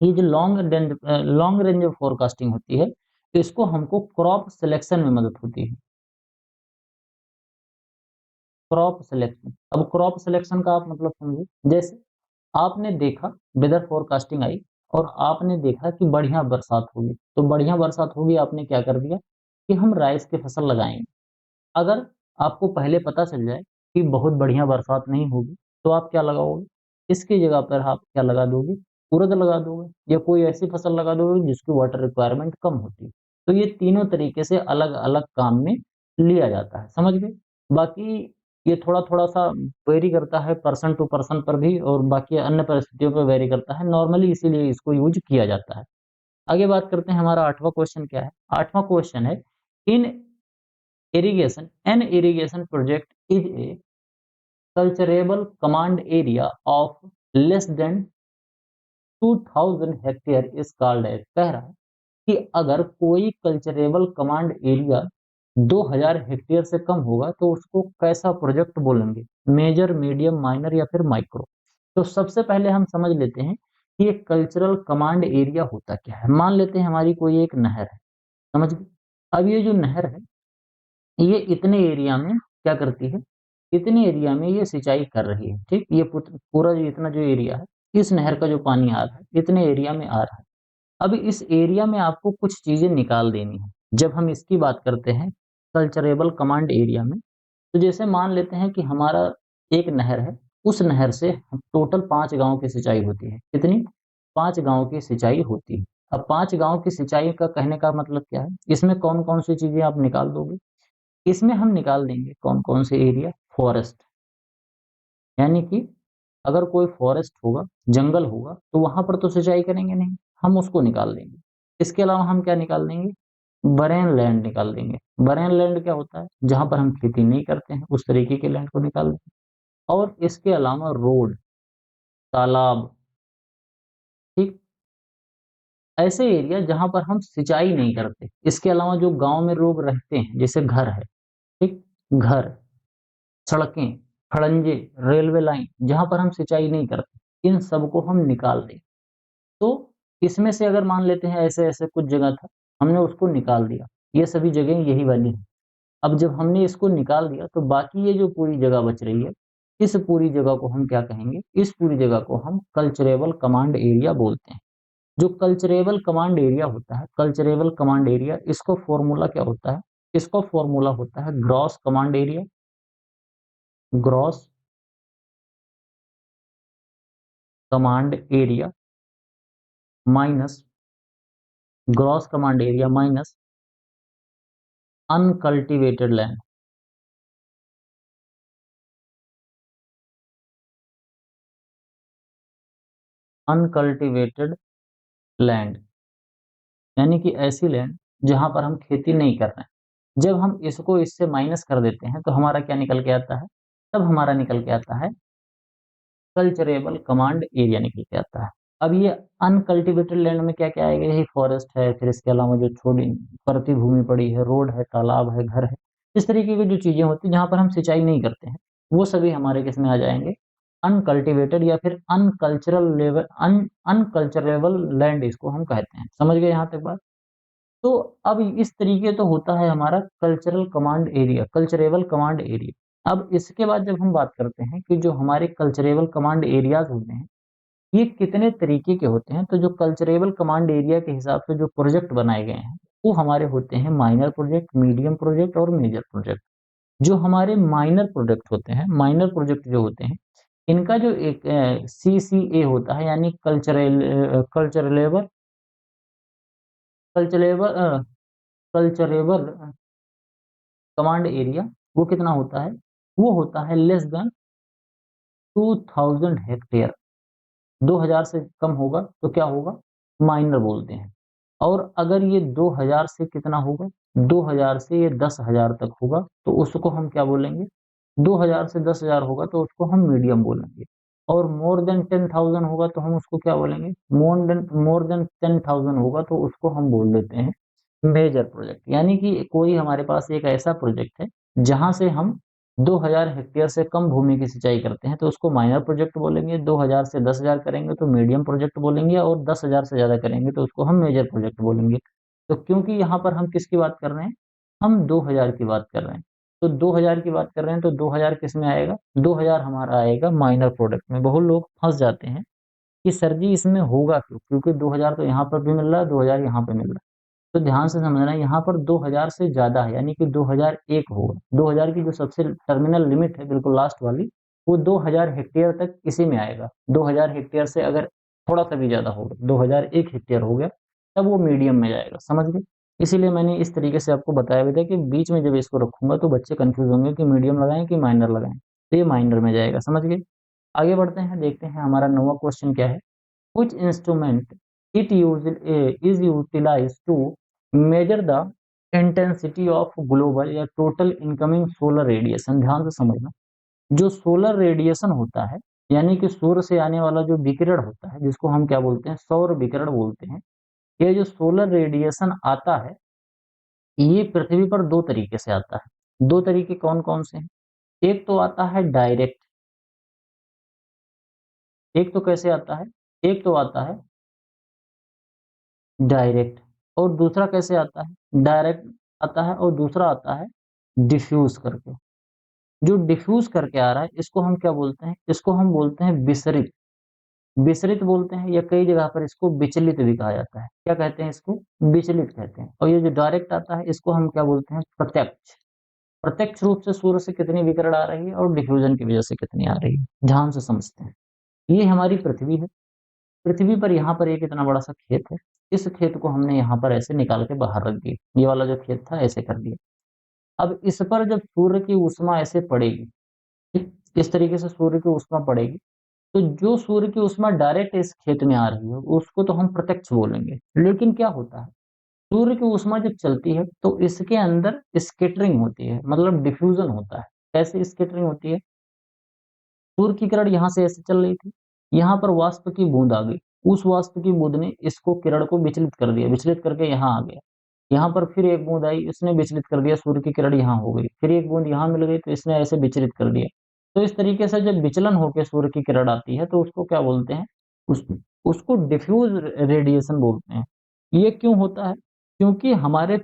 ये जो लॉन्ग रेंज फोरकास्टिंग होती है, इसको हमको क्रॉप सिलेक्शन में मदद होती है। क्रॉप सिलेक्शन, अब क्रॉप सिलेक्शन का आप मतलब समझिए, जैसे आपने देखा वेदर फोरकास्टिंग आई और आपने देखा कि बढ़िया बरसात होगी, तो बढ़िया बरसात होगी, आपने क्या कर दिया कि हम राइस की फसल लगाएंगे। अगर आपको पहले पता चल जाए कि बहुत बढ़िया बरसात नहीं होगी, तो आप क्या लगाओगे? इसकी जगह पर आप क्या लगा दोगे? उड़द लगा दोगे, या कोई ऐसी फसल लगा दोगे जिसकी वाटर रिक्वायरमेंट कम होती है। तो ये तीनों तरीके से अलग-अलग काम में लिया जाता है, समझ गए? बाकी ये थोड़ा-थोड़ा सा वेरी करता है पर्सन टू पर्सन पर भी, और बाकी अन्य परिस्थितियों पर वेरी करता है। नॉर्मली इसीलिए इसको यूज़ किया जाता है। आगे बात करते हैं, हमारा 8वाँ क्वेश्चन क्या है? 8वाँ क्वेश्चन है, इन an irrigation project is a cultivable command area of less than 2000 hectare is called as. कह रहा है कि अगर कोई कल्चरेबल कमांड एरिया 2000 हेक्टेयर से कम होगा तो उसको कैसा प्रोजेक्ट बोलेंगे? मेजर, मीडियम, माइनर या फिर माइक्रो? तो सबसे पहले हम समझ लेते हैं कि एक कल्चरल कमांड एरिया होता क्या है। मान लेते हैं हमारी कोई एक नहर है, समझ गए। अब ये जो नहर है, ये इतने एरिया में क्या करती है, इतने एरिया में ये सिंचाई कर रही है, ठीक। ये पूरा जो इतना जो एरिया है, इस नहर का जो पानी आ रहा है इतने एरिया में आ रहा है। अब इस एरिया में आपको कुछ चीजें निकाल देनी है। जब हम इसकी बात करते हैं कल्चरेबल कमांड एरिया में, तो जैसे मान लेते हैं कि हमारा एक नहर है, उस नहर से टोटल 5 गाँव की सिंचाई होती है। कितनी? 5 गाँव की सिंचाई होती है। अब 5 गाँव की सिंचाई का कहने का मतलब क्या है? इसमें कौन-कौन सी चीज़ें आप निकाल दोगे? इसमें हम निकाल देंगे कौन-कौन से एरिया? फॉरेस्ट, यानी कि अगर कोई फॉरेस्ट होगा, जंगल होगा, तो वहाँ पर तो सिंचाई करेंगे नहीं, हम उसको निकाल देंगे। इसके अलावा हम क्या निकाल देंगे? बरेन लैंड निकाल देंगे। बरेन लैंड क्या होता है? जहाँ पर हम खेती नहीं करते हैं, उस तरीके के लैंड को निकाल देंगे। और इसके अलावा रोड, तालाब, ठीक, ऐसे एरिया जहाँ पर हम सिंचाई नहीं करते। इसके अलावा जो गाँव में लोग रहते हैं, जैसे घर है, ठीक? घर, सड़कें, खड़ंजे, रेलवे लाइन, जहाँ पर हम सिंचाई नहीं करते, इन सबको हम निकाल दें। तो इसमें से अगर मान लेते हैं ऐसे-ऐसे कुछ जगह था, हमने उसको निकाल दिया। ये सभी जगह यही वाली हैं। अब जब हमने इसको निकाल दिया तो बाकी ये जो पूरी जगह बच रही है, इस पूरी जगह को हम क्या कहेंगे? इस पूरी जगह को हम कल्चरेबल कमांड एरिया बोलते हैं। जो कल्चरेबल कमांड एरिया होता है, कल्चरेबल कमांड एरिया, इसको फ़ॉर्मूला क्या होता है? इसका फ़ॉर्मूला होता है gross command area, gross command area minus, gross command area minus uncultivated land. Uncultivated land यानी कि ऐसी लैंड जहाँ पर हम खेती नहीं कर रहे हैं। जब हम इसको इससे माइनस कर देते हैं तो हमारा क्या निकल के आता है? तब हमारा निकल के आता है कल्चरेबल कमांड एरिया निकल के आता है। अब ये अनकल्टीवेटेड लैंड में क्या-क्या आएगा? यही फॉरेस्ट है, फिर इसके अलावा जो छोड़ी परती भूमि पड़ी है, रोड है, तालाब है, घर है। इस तरीके की जो चीज़ें होती हैं जहाँ पर हम सिंचाई नहीं करते हैं, वो सभी हमारे किसमें आ जाएँगे? अनकल्टीवेटेड या फिर अनकल्चरेबल लैंड इसको हम कहते हैं। समझ गए यहाँ तक बात? तो अब इस तरीके तो होता है हमारा cultural command area, culturable command area. अब इसके बाद जब हम बात करते हैं कि जो हमारे कल्चरेबल कमांड एरियाज़ होते हैं, ये कितने तरीके के होते हैं, तो जो कल्चरेबल कमांड एरिया के हिसाब से जो प्रोजेक्ट बनाए गए हैं, वो हमारे होते हैं माइनर प्रोजेक्ट, मीडियम प्रोजेक्ट और मेजर प्रोजेक्ट। जो हमारे माइनर प्रोजेक्ट होते हैं, माइनर प्रोजेक्ट जो होते हैं, इनका जो एक सीसीए होता है, यानी कल्चरेबल कल्चरेबल कमांड एरिया, वो कितना होता है? वो होता है लेस देन 2000 हेक्टेयर। 2000 से कम होगा तो क्या होगा? माइनर बोलते हैं। और अगर ये 2000 से कितना होगा? 2000 से ये 10,000 तक होगा तो उसको हम क्या बोलेंगे? 2000 से 10,000 होगा तो उसको हम मीडियम बोलेंगे। और मोर देन 10,000 होगा तो हम उसको क्या बोलेंगे? मोर देन 10,000 होगा तो उसको हम बोल देते हैं मेजर प्रोजेक्ट। यानी कि कोई हमारे पास एक ऐसा प्रोजेक्ट है जहां से हम 2000 हेक्टेयर से कम भूमि की सिंचाई करते हैं तो उसको माइनर प्रोजेक्ट बोलेंगे। 2000 से 10,000 करेंगे तो मीडियम प्रोजेक्ट बोलेंगे और 10,000 से ज्यादा करेंगे तो उसको हम मेजर प्रोजेक्ट बोलेंगे। तो क्योंकि यहाँ पर हम किसकी बात कर रहे हैं? हम 2000 की बात कर रहे हैं। तो 2000 की बात कर रहे हैं तो 2000 किस में आएगा? 2000 हमारा आएगा माइनर प्रोडक्ट में। बहुत लोग फंस जाते हैं कि सर जी इसमें होगा क्यों? क्योंकि 2000 तो यहाँ पर भी मिल रहा है, 2000 यहाँ पे मिल रहा है। तो ध्यान से समझना, यहाँ पर 2000 से ज़्यादा है, यानी कि 2001 होगा। 2000 की जो सबसे टर्मिनल लिमिट है, बिल्कुल लास्ट वाली, वो 2000 हेक्टेयर तक इसी में आएगा। 2000 हेक्टेयर से अगर थोड़ा-सा भी ज़्यादा होगा, 2001 हेक्टेयर हो गया, तब वो मीडियम में जाएगा, समझ गए? इसीलिए मैंने इस तरीके से आपको बताया भी था कि बीच में जब इसको रखूँगा तो बच्चे कन्फ्यूज़ होंगे कि मीडियम लगाएँ कि माइनर लगाएँ। तो ये माइनर में जाएगा, समझ गए? आगे बढ़ते हैं, देखते हैं हमारा 9वाँ क्वेश्चन क्या है? Which instrument is utilized to measure the intensity of global या total incoming solar radiation? ध्यान से समझना, जो सोलर रेडिएशन होता है, यानी कि सूर्य से आने वाला जो विकिरण होता है, जिसको हम क्या बोलते हैं? सौर विकिरण बोलते हैं। ये जो सोलर रेडिएशन आता है, ये पृथ्वी पर दो तरीके से आता है। दो तरीके कौन कौन से हैं? एक तो आता है डायरेक्ट, एक तो कैसे आता है, एक तो आता है डायरेक्ट, और दूसरा कैसे आता है, डायरेक्ट आता है, और दूसरा आता है डिफ्यूज करके। जो डिफ्यूज करके आ रहा है इसको हम क्या बोलते हैं, इसको हम बोलते हैं विसरित। विसरित बोलते हैं, या कई जगह पर इसको विचलित भी कहा जाता है। क्या कहते हैं इसको, विचलित कहते हैं। और ये जो डायरेक्ट आता है इसको हम क्या बोलते हैं, प्रत्यक्ष। प्रत्यक्ष रूप से सूर्य से कितनी विकिरण आ रही है और डिफ्यूजन की वजह से कितनी आ रही है, ध्यान से समझते हैं। ये हमारी पृथ्वी है। पृथ्वी पर यहाँ पर एक इतना बड़ा सा खेत है। इस खेत को हमने यहाँ पर ऐसे निकाल के बाहर रख दिया, ये वाला जो खेत था ऐसे कर दिया। अब इस पर जब सूर्य की ऊष्मा ऐसे पड़ेगी, ठीक, इस तरीके से सूर्य की ऊष्मा पड़ेगी, तो जो सूर्य की ऊष्मा डायरेक्ट इस खेत में आ रही है उसको तो हम प्रत्यक्ष बोलेंगे। लेकिन क्या होता है, सूर्य की ऊष्मा जब चलती है तो इसके अंदर स्कैटरिंग होती है, मतलब डिफ्यूजन होता है। कैसे स्कैटरिंग होती है, सूर्य की किरण यहाँ से ऐसे चल रही थी, यहाँ पर वाष्प की बूंद आ गई। उस वाष्प की बूंद ने इसको किरण को विचलित कर दिया, विचलित करके यहाँ आ गया। यहाँ पर फिर एक बूंद आई, इसने विचलित कर दिया, सूर्य की किरण यहाँ हो गई। फिर एक बूंद यहाँ मिल गई तो इसने ऐसे विचलित कर दिया। तो इस तरीके से जब विचलन होकर सूर्य की किरण आती है तो उसको क्या बोलते हैं, उस उसको डिफ्यूज रेडिएशन बोलते हैं। ये क्यों होता है, क्योंकि हमारे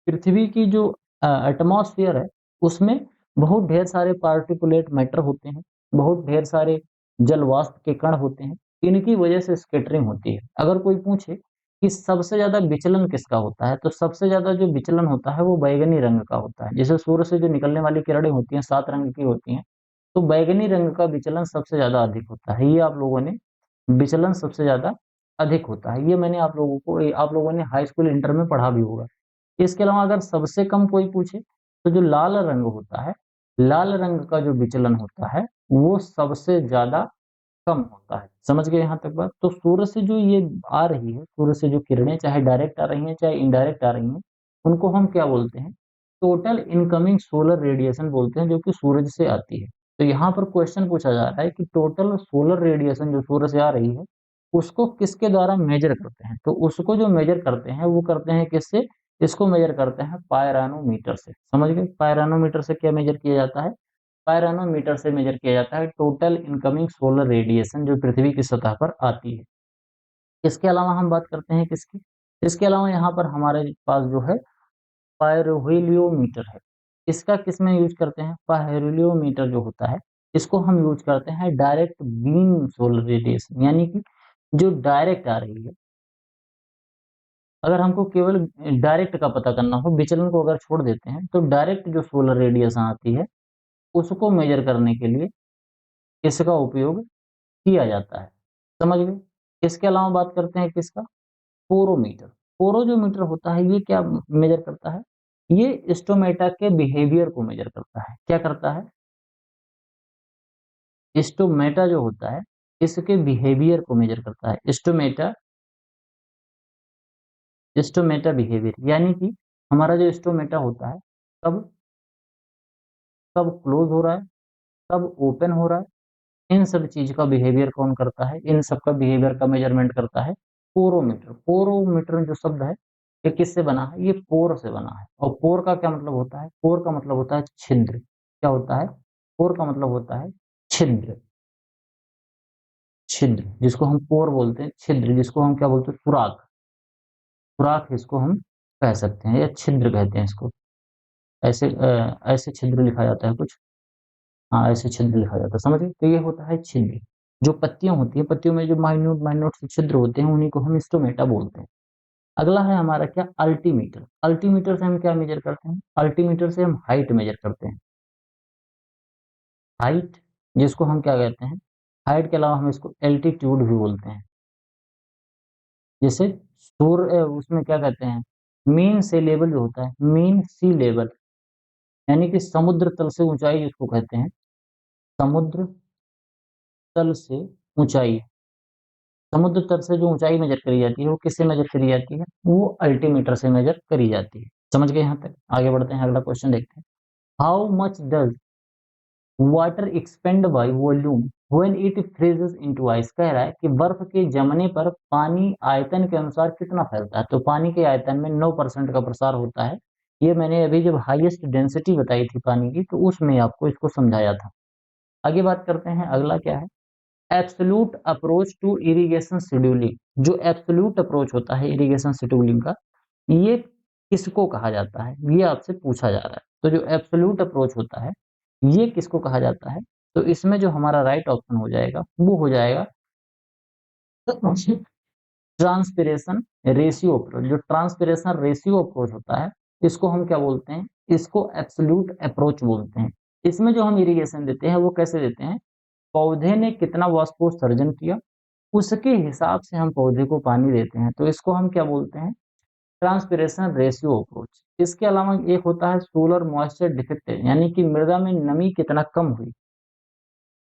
पृथ्वी की जो एटमॉस्फेयर है उसमें बहुत ढेर सारे पार्टिकुलेट मैटर होते हैं, बहुत ढेर सारे जल वाष्प के कण होते हैं। इनकी वजह से स्कैटरिंग होती है। अगर कोई पूछे कि सबसे ज्यादा विचलन किसका होता है, तो सबसे ज्यादा जो विचलन होता है वो बैगनी रंग का होता है। जैसे सूर्य से जो निकलने वाली किरणें होती हैं 7 रंग की होती हैं, तो बैगनी रंग का विचलन सबसे ज्यादा अधिक होता है। ये आप लोगों ने, विचलन सबसे ज्यादा अधिक होता है, ये मैंने आप लोगों ने हाई स्कूल इंटर में पढ़ा भी होगा। इसके अलावा अगर सबसे कम कोई पूछे तो जो लाल रंग होता है, लाल रंग का जो विचलन होता है वो सबसे ज्यादा कम होता है। समझ गए यहाँ तक बात। तो सूर्य से जो ये आ रही है, सूर्य से जो किरणें चाहे डायरेक्ट आ रही हैं चाहे इनडायरेक्ट आ रही हैं, उनको हम क्या बोलते हैं, टोटल इनकमिंग सोलर रेडिएशन बोलते हैं, जो कि सूरज से आती है। तो यहाँ पर क्वेश्चन पूछा जा रहा है कि टोटल सोलर रेडिएशन जो सूर्य से आ रही है उसको किसके द्वारा मेजर करते हैं, तो उसको जो मेजर करते हैं वो करते हैं किससे, इसको मेजर करते हैं पायरानोमीटर से। समझ गए, पायरानोमीटर से क्या मेजर किया जाता है, पायरानोमीटर से मेजर किया जाता है टोटल इनकमिंग सोलर रेडिएशन जो पृथ्वी की सतह पर आती है। इसके अलावा हम बात करते हैं किसकी, इसके अलावा यहाँ पर हमारे पास जो है पायरोहेलियोमीटर है। इसका किस में यूज करते हैं, पायरोलियोमीटर जो होता है इसको हम यूज करते हैं डायरेक्ट बीम सोलर रेडिएशन, यानी कि जो डायरेक्ट आ रही है। अगर हमको केवल डायरेक्ट का पता करना हो, विचलन को अगर छोड़ देते हैं, तो डायरेक्ट जो सोलर रेडिएशन आती है उसको मेजर करने के लिए इसका उपयोग किया जाता है। समझ गए। इसके अलावा बात करते हैं किसका, पोरोमीटर। पोरो जो मीटर होता है ये क्या मेजर करता है, ये स्टोमेटा के बिहेवियर को मेजर करता है। क्या करता है, स्टोमेटा जो होता है इसके बिहेवियर को मेजर करता है। स्टोमेटा, स्टोमेटा बिहेवियर यानी कि हमारा जो स्टोमेटा होता है कब कब क्लोज हो रहा है, कब ओपन हो रहा है, इन सब चीज का बिहेवियर कौन करता है, इन सब का बिहेवियर का मेजरमेंट करता है पोरोमीटर। पोरोमीटर जो शब्द है ये किससे बना है, ये पोर से बना है। और पोर का क्या मतलब होता है, पोर का मतलब होता है छिद्र। क्या होता है, पोर का मतलब होता है छिद्र। छिद्र जिसको हम पोर बोलते हैं, छिद्र जिसको हम क्या बोलते हैं, सुराख। सुराख इसको हम कह सकते हैं या छिद्र कहते हैं इसको। ऐसे ऐसे छिद्र लिखा जाता है कुछ, हाँ ऐसे छिद्र लिखा जाता है, समझ गए। तो ये होता है छिद्र। जो पत्तियां होती है, पत्तियों में जो माइन्यूट माइन्यूट से छिद्र होते हैं उन्हीं को हम स्टोमेटा बोलते हैं। अगला है हमारा क्या, अल्टीमीटर। अल्टीमीटर से हम क्या मेजर करते हैं, अल्टीमीटर से हम हाइट मेजर करते हैं। हाइट जिसको हम क्या कहते हैं, हाइट के अलावा हम इसको एल्टीट्यूड भी बोलते हैं। जैसे सूर्य उसमें क्या कहते हैं, मीन सी लेवल जो होता है, मीन सी लेवल यानी कि समुद्र तल से ऊंचाई जिसको कहते हैं, समुद्र तल से ऊंचाई। समुद्र तल से जो ऊंचाई मेजर करी जाती है वो किससे मेजर करी जाती है, वो अल्टीमीटर से मेजर करी जाती है। समझ गए यहाँ तक। आगे बढ़ते हैं, अगला क्वेश्चन देखते हैं। How much does water expand by volume when it freezes into ice. कह रहा है कि बर्फ के जमने पर पानी आयतन के अनुसार कितना फैलता है। तो पानी के आयतन में 9% का प्रसार होता है। ये मैंने अभी जब हाईएस्ट डेंसिटी बताई थी पानी की तो उसमें आपको इसको समझाया था। आगे बात करते हैं, अगला क्या है, absolute approach to irrigation scheduling, जो एब्सोल्यूट अप्रोच होता है इरिगेशन शेड्यूलिंग का, ये किसको कहा जाता है, ये आपसे पूछा जा रहा है। तो जो एब्सोल्यूट अप्रोच होता है, ये किसको कहा जाता है? तो इसमें जो हमारा राइट ऑप्शन हो जाएगा, वो हो जाएगा ट्रांसपिरेशन रेशियो अप्रोच। जो ट्रांसपिरेशन रेशियो अप्रोच होता है, इसको हम क्या बोलते हैं? इसको एब्सोल्यूट अप्रोच बोलते हैं। इसमें जो हम इरिगेशन देते हैं, वो कैसे देते हैं? पौधे ने कितना वाष्पोत्सर्जन किया, उसके हिसाब से हम पौधे को पानी देते हैं, तो इसको हम क्या बोलते हैं? Transpiration ratio approach. इसके अलावा एक होता है सोलर मॉइस्चर डिफेक्ट, यानी कि मृदा में नमी कितना कम हुई,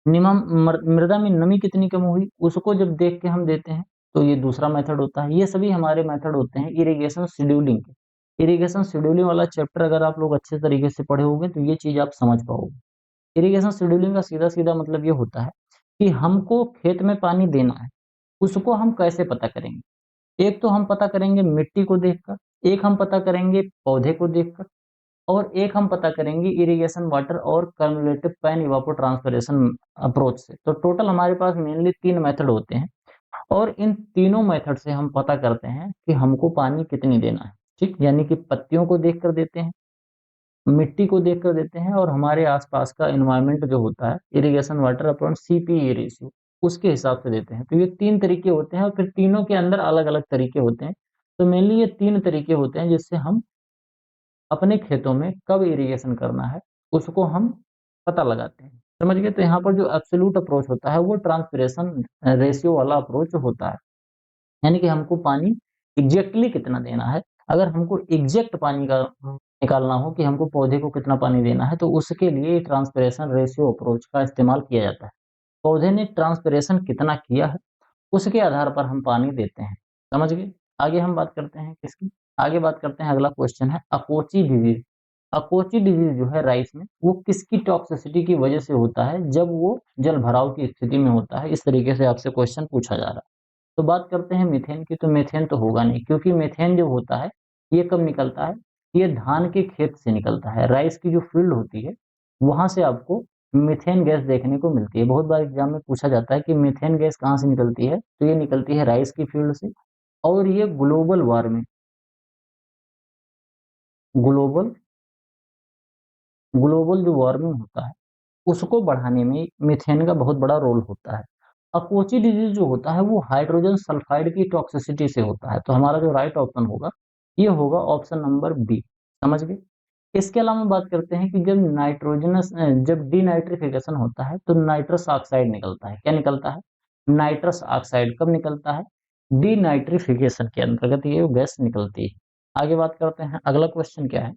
मृदा में नमी कितनी कम हुई, उसको जब देख के हम देते हैं, तो ये दूसरा मेथड होता है। ये सभी हमारे मेथड होते हैं इरिगेशन शेड्यूलिंग के। इरिगेशन शेड्यूलिंग वाला चैप्टर अगर आप लोग अच्छे तरीके से पढ़े होंगे, तो ये चीज आप समझ पाओगे। इरिगेशन शेड्यूलिंग का सीधा सीधा मतलब ये होता है कि हमको खेत में पानी देना है, उसको हम कैसे पता करेंगे? एक तो हम पता करेंगे मिट्टी को देखकर, एक हम पता करेंगे पौधे को देखकर, और एक हम पता करेंगे इरिगेशन वाटर और कम्युलेटिव पैन इवापोट्रांसपिरेशन अप्रोच से। तो टोटल हमारे पास मेनली 3 मेथड होते हैं, और इन तीनों मेथड से हम पता करते हैं कि हमको पानी कितनी देना है। ठीक, यानी कि पत्तियों को देखकर देते हैं, मिट्टी को देखकर देते हैं, और हमारे आसपास का एनवायरनमेंट जो होता है, irrigation water upon CPE ratio, उसके हिसाब से देते हैं। तो ये 3 तरीके होते हैं, और फिर तीनों के अंदर अलग-अलग तरीके होते हैं। तो मेनली ये 3 तरीके होते हैं जिससे हम अपने खेतों में कब इरिगेशन करना है, उसको हम पता लगाते हैं। समझ गए? तो यहाँ पर जो एब्सोल्यूट अप्रोच होता है, वो ट्रांसपिरेशन रेशियो वाला अप्रोच होता है। यानी कि हमको पानी एग्जैक्टली कितना देना है। अगर हमको एग्जैक्ट पानी का निकालना हो कि हमको पौधे को कितना पानी देना है, तो उसके लिए ट्रांसपिरेशन रेशियो अप्रोच का इस्तेमाल किया जाता है। पौधे ने ट्रांसपिरेशन कितना किया है, उसके आधार पर हम पानी देते हैं। समझ गए? आगे हम बात करते हैं किसकी? आगे बात करते हैं, अगला क्वेश्चन है अकोची डिजीज। अकोची डिजीज जो है राइस में, वो किसकी टॉक्सिसिटी की वजह से होता है जब वो जल भराव की स्थिति में होता है? इस तरीके से आपसे क्वेश्चन पूछा जा रहा है। तो बात करते हैं मीथेन की, तो मीथेन तो होगा नहीं, क्योंकि मीथेन जो होता है, ये कब निकलता है? ये धान के खेत से निकलता है। राइस की जो फील्ड होती है, वहां से आपको मीथेन गैस देखने को मिलती है। बहुत बार एग्जाम में पूछा जाता है कि मीथेन गैस कहाँ से निकलती है, तो ये निकलती है राइस की फील्ड से। और ये ग्लोबल ग्लोबल जो वार्मिंग होता है, उसको बढ़ाने में मीथेन का बहुत बड़ा रोल होता है। अकोची डिजीज जो होता है, वो हाइड्रोजन सल्फाइड की टॉक्सिसिटी से होता है। तो हमारा जो राइट ऑप्शन होगा, ये होगा ऑप्शन नंबर बी। समझ गए? इसके अलावा बात करते हैं कि जब डीनाइट्रिफिकेशन होता है, तो नाइट्रस ऑक्साइड निकलता है। क्या निकलता है? नाइट्रस ऑक्साइड कब निकलता है? डीनाइट्रिफिकेशन के अंतर्गत ये गैस निकलती है। आगे बात करते हैं, अगला क्वेश्चन क्या है?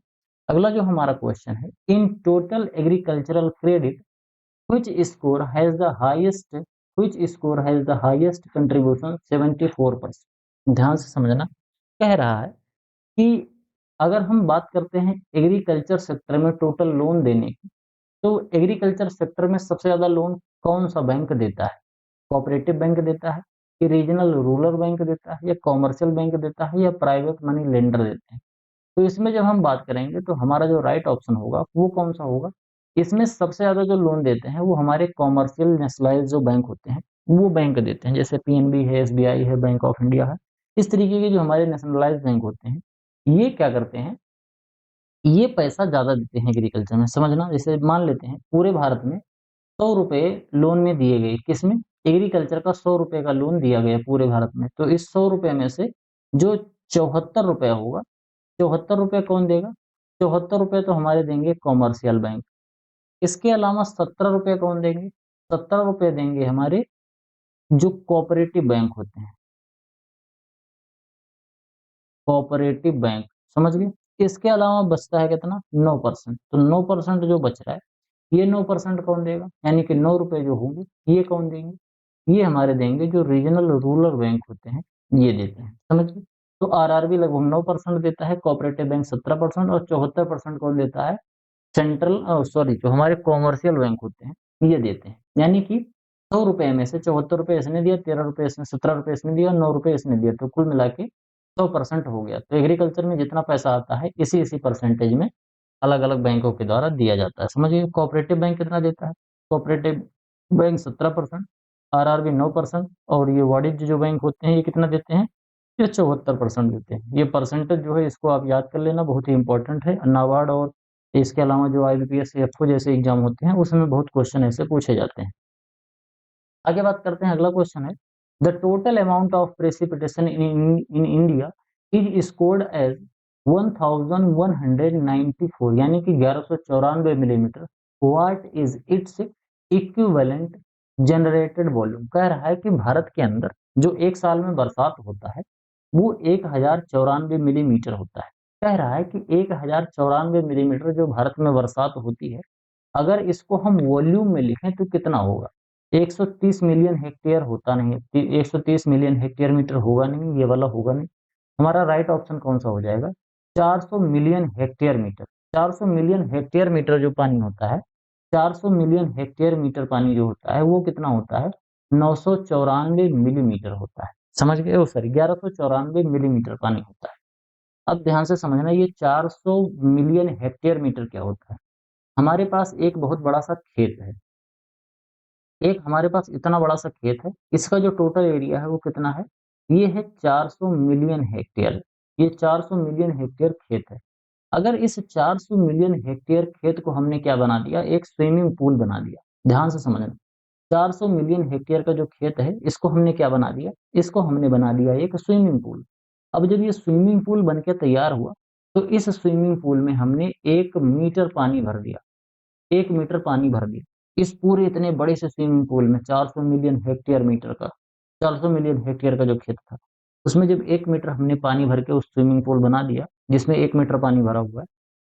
अगला जो हमारा क्वेश्चन है, in total agricultural credit which score has the highest which score has the highest contribution 74%। ध्यान से समझना, कह रहा है कि अगर हम बात करते हैं एग्रीकल्चर सेक्टर में टोटल लोन देने की, तो एग्रीकल्चर सेक्टर में सबसे ज्यादा लोन कौन सा बैंक देता है? कोऑपरेटिव बैंक देता है, कि रीजनल रूरल बैंक देता है, या कॉमर्शियल बैंक देता है, या प्राइवेट मनी लेंडर देते हैं? तो इसमें जब हम बात करेंगे, तो हमारा जो राइट ऑप्शन होगा, वो कौन सा होगा? इसमें सबसे ज्यादा जो लोन देते हैं, वो हमारे कॉमर्शियल नेशनलाइज जो बैंक होते हैं, वो बैंक देते हैं। जैसे पीएनबी है, एसबीआई है, बैंक ऑफ इंडिया है। इस तरीके के जो हमारे नेशनलाइज बैंक होते हैं, ये क्या करते हैं? ये पैसा ज्यादा देते हैं एग्रीकल्चर में। समझना, जैसे मान लेते हैं पूरे भारत में 100 रुपए लोन में दिए गए, किसमें? एग्रीकल्चर का 100 रुपए का लोन दिया गया पूरे भारत में। तो इस 100 रुपए में से जो 74 रुपया होगा, 74 रुपये कौन देगा? 74 रुपये तो हमारे देंगे कॉमर्शियल बैंक। इसके अलावा 17 रुपये कौन देंगे? 17 रुपये देंगे हमारे जो कोऑपरेटिव बैंक होते हैं, कोऑपरेटिव बैंक। समझ गए? इसके अलावा बचता है कितना? 9%। तो 9% जो बच रहा है, ये 9% कौन देगा? यानी कि 9 रुपए जो होंगे, ये कौन देंगे? ये हमारे देंगे जो रीजनल रूरल बैंक होते हैं, ये देते हैं। समझ गए? तो आरआरबी लगभग 9% देता है, कोऑपरेटिव बैंक 17%, और 74% कौन देता है? जो हमारे कॉमर्शियल बैंक होते हैं, ये देते हैं। यानी कि 100 रुपए में से 74 रुपये इसने दिया, 13 रुपये इसने, 17 रुपये इसने दिया, 9 रुपये इसने दिया, तो कुल मिला के 100% हो गया। तो एग्रीकल्चर में जितना पैसा आता है, इसी इसी परसेंटेज में अलग अलग बैंकों के द्वारा दिया जाता है। समझिए, कोऑपरेटिव बैंक कितना देता है? Cooperative bank 17%। आरआरबी 9% और ये वाणिज्य जो बैंक होते हैं ये कितना देते हैं, ये 74% देते हैं। ये परसेंटेज जो है इसको आप याद कर लेना, बहुत ही इंपॉर्टेंट है। नाबार्ड और इसके अलावा जो आईबीपीएस एफओ जैसे एग्जाम होते हैं उसमें बहुत क्वेश्चन ऐसे पूछे जाते हैं। आगे बात करते हैं, अगला क्वेश्चन है the total amount of precipitation in India is scored as 1194 यानी कि 1194 millimetre. What is its equivalent generated volume. कह रहा है कि भारत के अंदर जो एक साल में बरसात होता है वो 1094 मिलीमीटर होता है। कह रहा है कि 1094 मिलीमीटर जो भारत में बरसात होती है, अगर इसको हम वॉल्यूम में लिखें तो कितना होगा। 130 मिलियन हेक्टेयर होता नहीं, 130 मिलियन हेक्टेयर मीटर होगा नहीं, ये वाला होगा नहीं। हमारा राइट ऑप्शन कौन सा हो जाएगा, 400 million hectare metre. 400 million hectare metre जो पानी होता है, 400 मिलियन हेक्टेयर मीटर पानी जो होता है वो कितना होता है, 994 मिलीमीटर होता है। समझ गए, वो सॉरी 1194 मिलीमीटर पानी होता है। अब ध्यान से समझना, ये 400 मिलियन हेक्टेयर मीटर क्या होता है। हमारे पास एक बहुत बड़ा सा खेत है, एक हमारे पास इतना बड़ा सा खेत है, इसका जो टोटल एरिया है वो कितना है, ये है 400 मिलियन हेक्टेयर। ये 400 मिलियन हेक्टेयर खेत है। अगर इस 400 मिलियन हेक्टेयर खेत को हमने क्या बना दिया, एक स्विमिंग पूल बना दिया। ध्यान से समझना, 400 मिलियन हेक्टेयर का जो खेत है इसको हमने क्या बना दिया, इसको हमने बना दिया एक स्विमिंग पूल। अब जब ये स्विमिंग पूल बनके तैयार हुआ तो इस स्विमिंग पूल में हमने 1 मीटर पानी भर दिया, 1 मीटर पानी भर दिया। इस पूरे इतने बड़े से स्विमिंग पूल में 400 मिलियन हेक्टेयर मीटर का, 400 मिलियन हेक्टेयर का जो खेत था उसमें जब 1 मीटर हमने पानी भर के उस स्विमिंग पूल बना दिया जिसमें 1 मीटर पानी भरा हुआ है,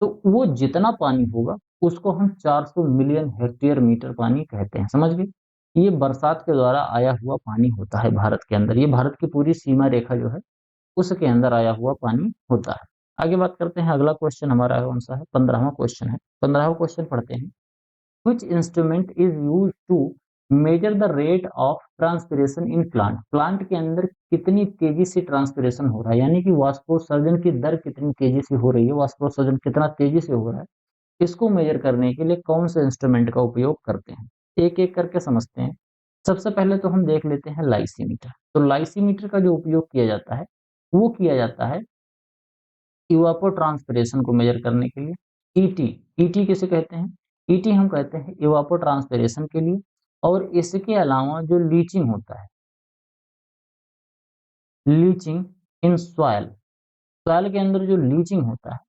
तो वो जितना पानी होगा उसको हम 400 मिलियन हेक्टेयर मीटर पानी कहते हैं। समझ गए, ये बरसात के द्वारा आया हुआ पानी होता है भारत के अंदर। ये भारत की पूरी सीमा रेखा जो है उसके अंदर आया हुआ पानी होता है। आगे बात करते हैं, अगला क्वेश्चन हमारा कौन सा है, 15वां क्वेश्चन है। 15वां क्वेश्चन पढ़ते हैं, which instrument is used to measure the rate of transpiration in plant। Plant के अंदर कितनी तेजी से ट्रांसपिरेशन हो रहा है, यानी कि वाष्पोत्सर्जन की दर कितनी तेजी से हो रही है, वाष्पोत्सर्जन कितना तेजी से हो रहा है, इसको मेजर करने के लिए कौन से इंस्ट्रूमेंट का उपयोग करते हैं। एक एक करके समझते हैं। सबसे पहले तो हम देख लेते हैं लाइसीमीटर। तो लाइसीमीटर का जो उपयोग किया जाता है वो किया जाता है इवापोट्रांसपिरेशन को मेजर करने के लिए। ईटी, ईटी किसे कहते हैं, ईटी हम कहते हैं इवापोट्रांसपिरेशन के लिए। और इसके अलावा जो लीचिंग होता है, लीचिंग इन सॉइल, सॉइल के अंदर जो लीचिंग होता है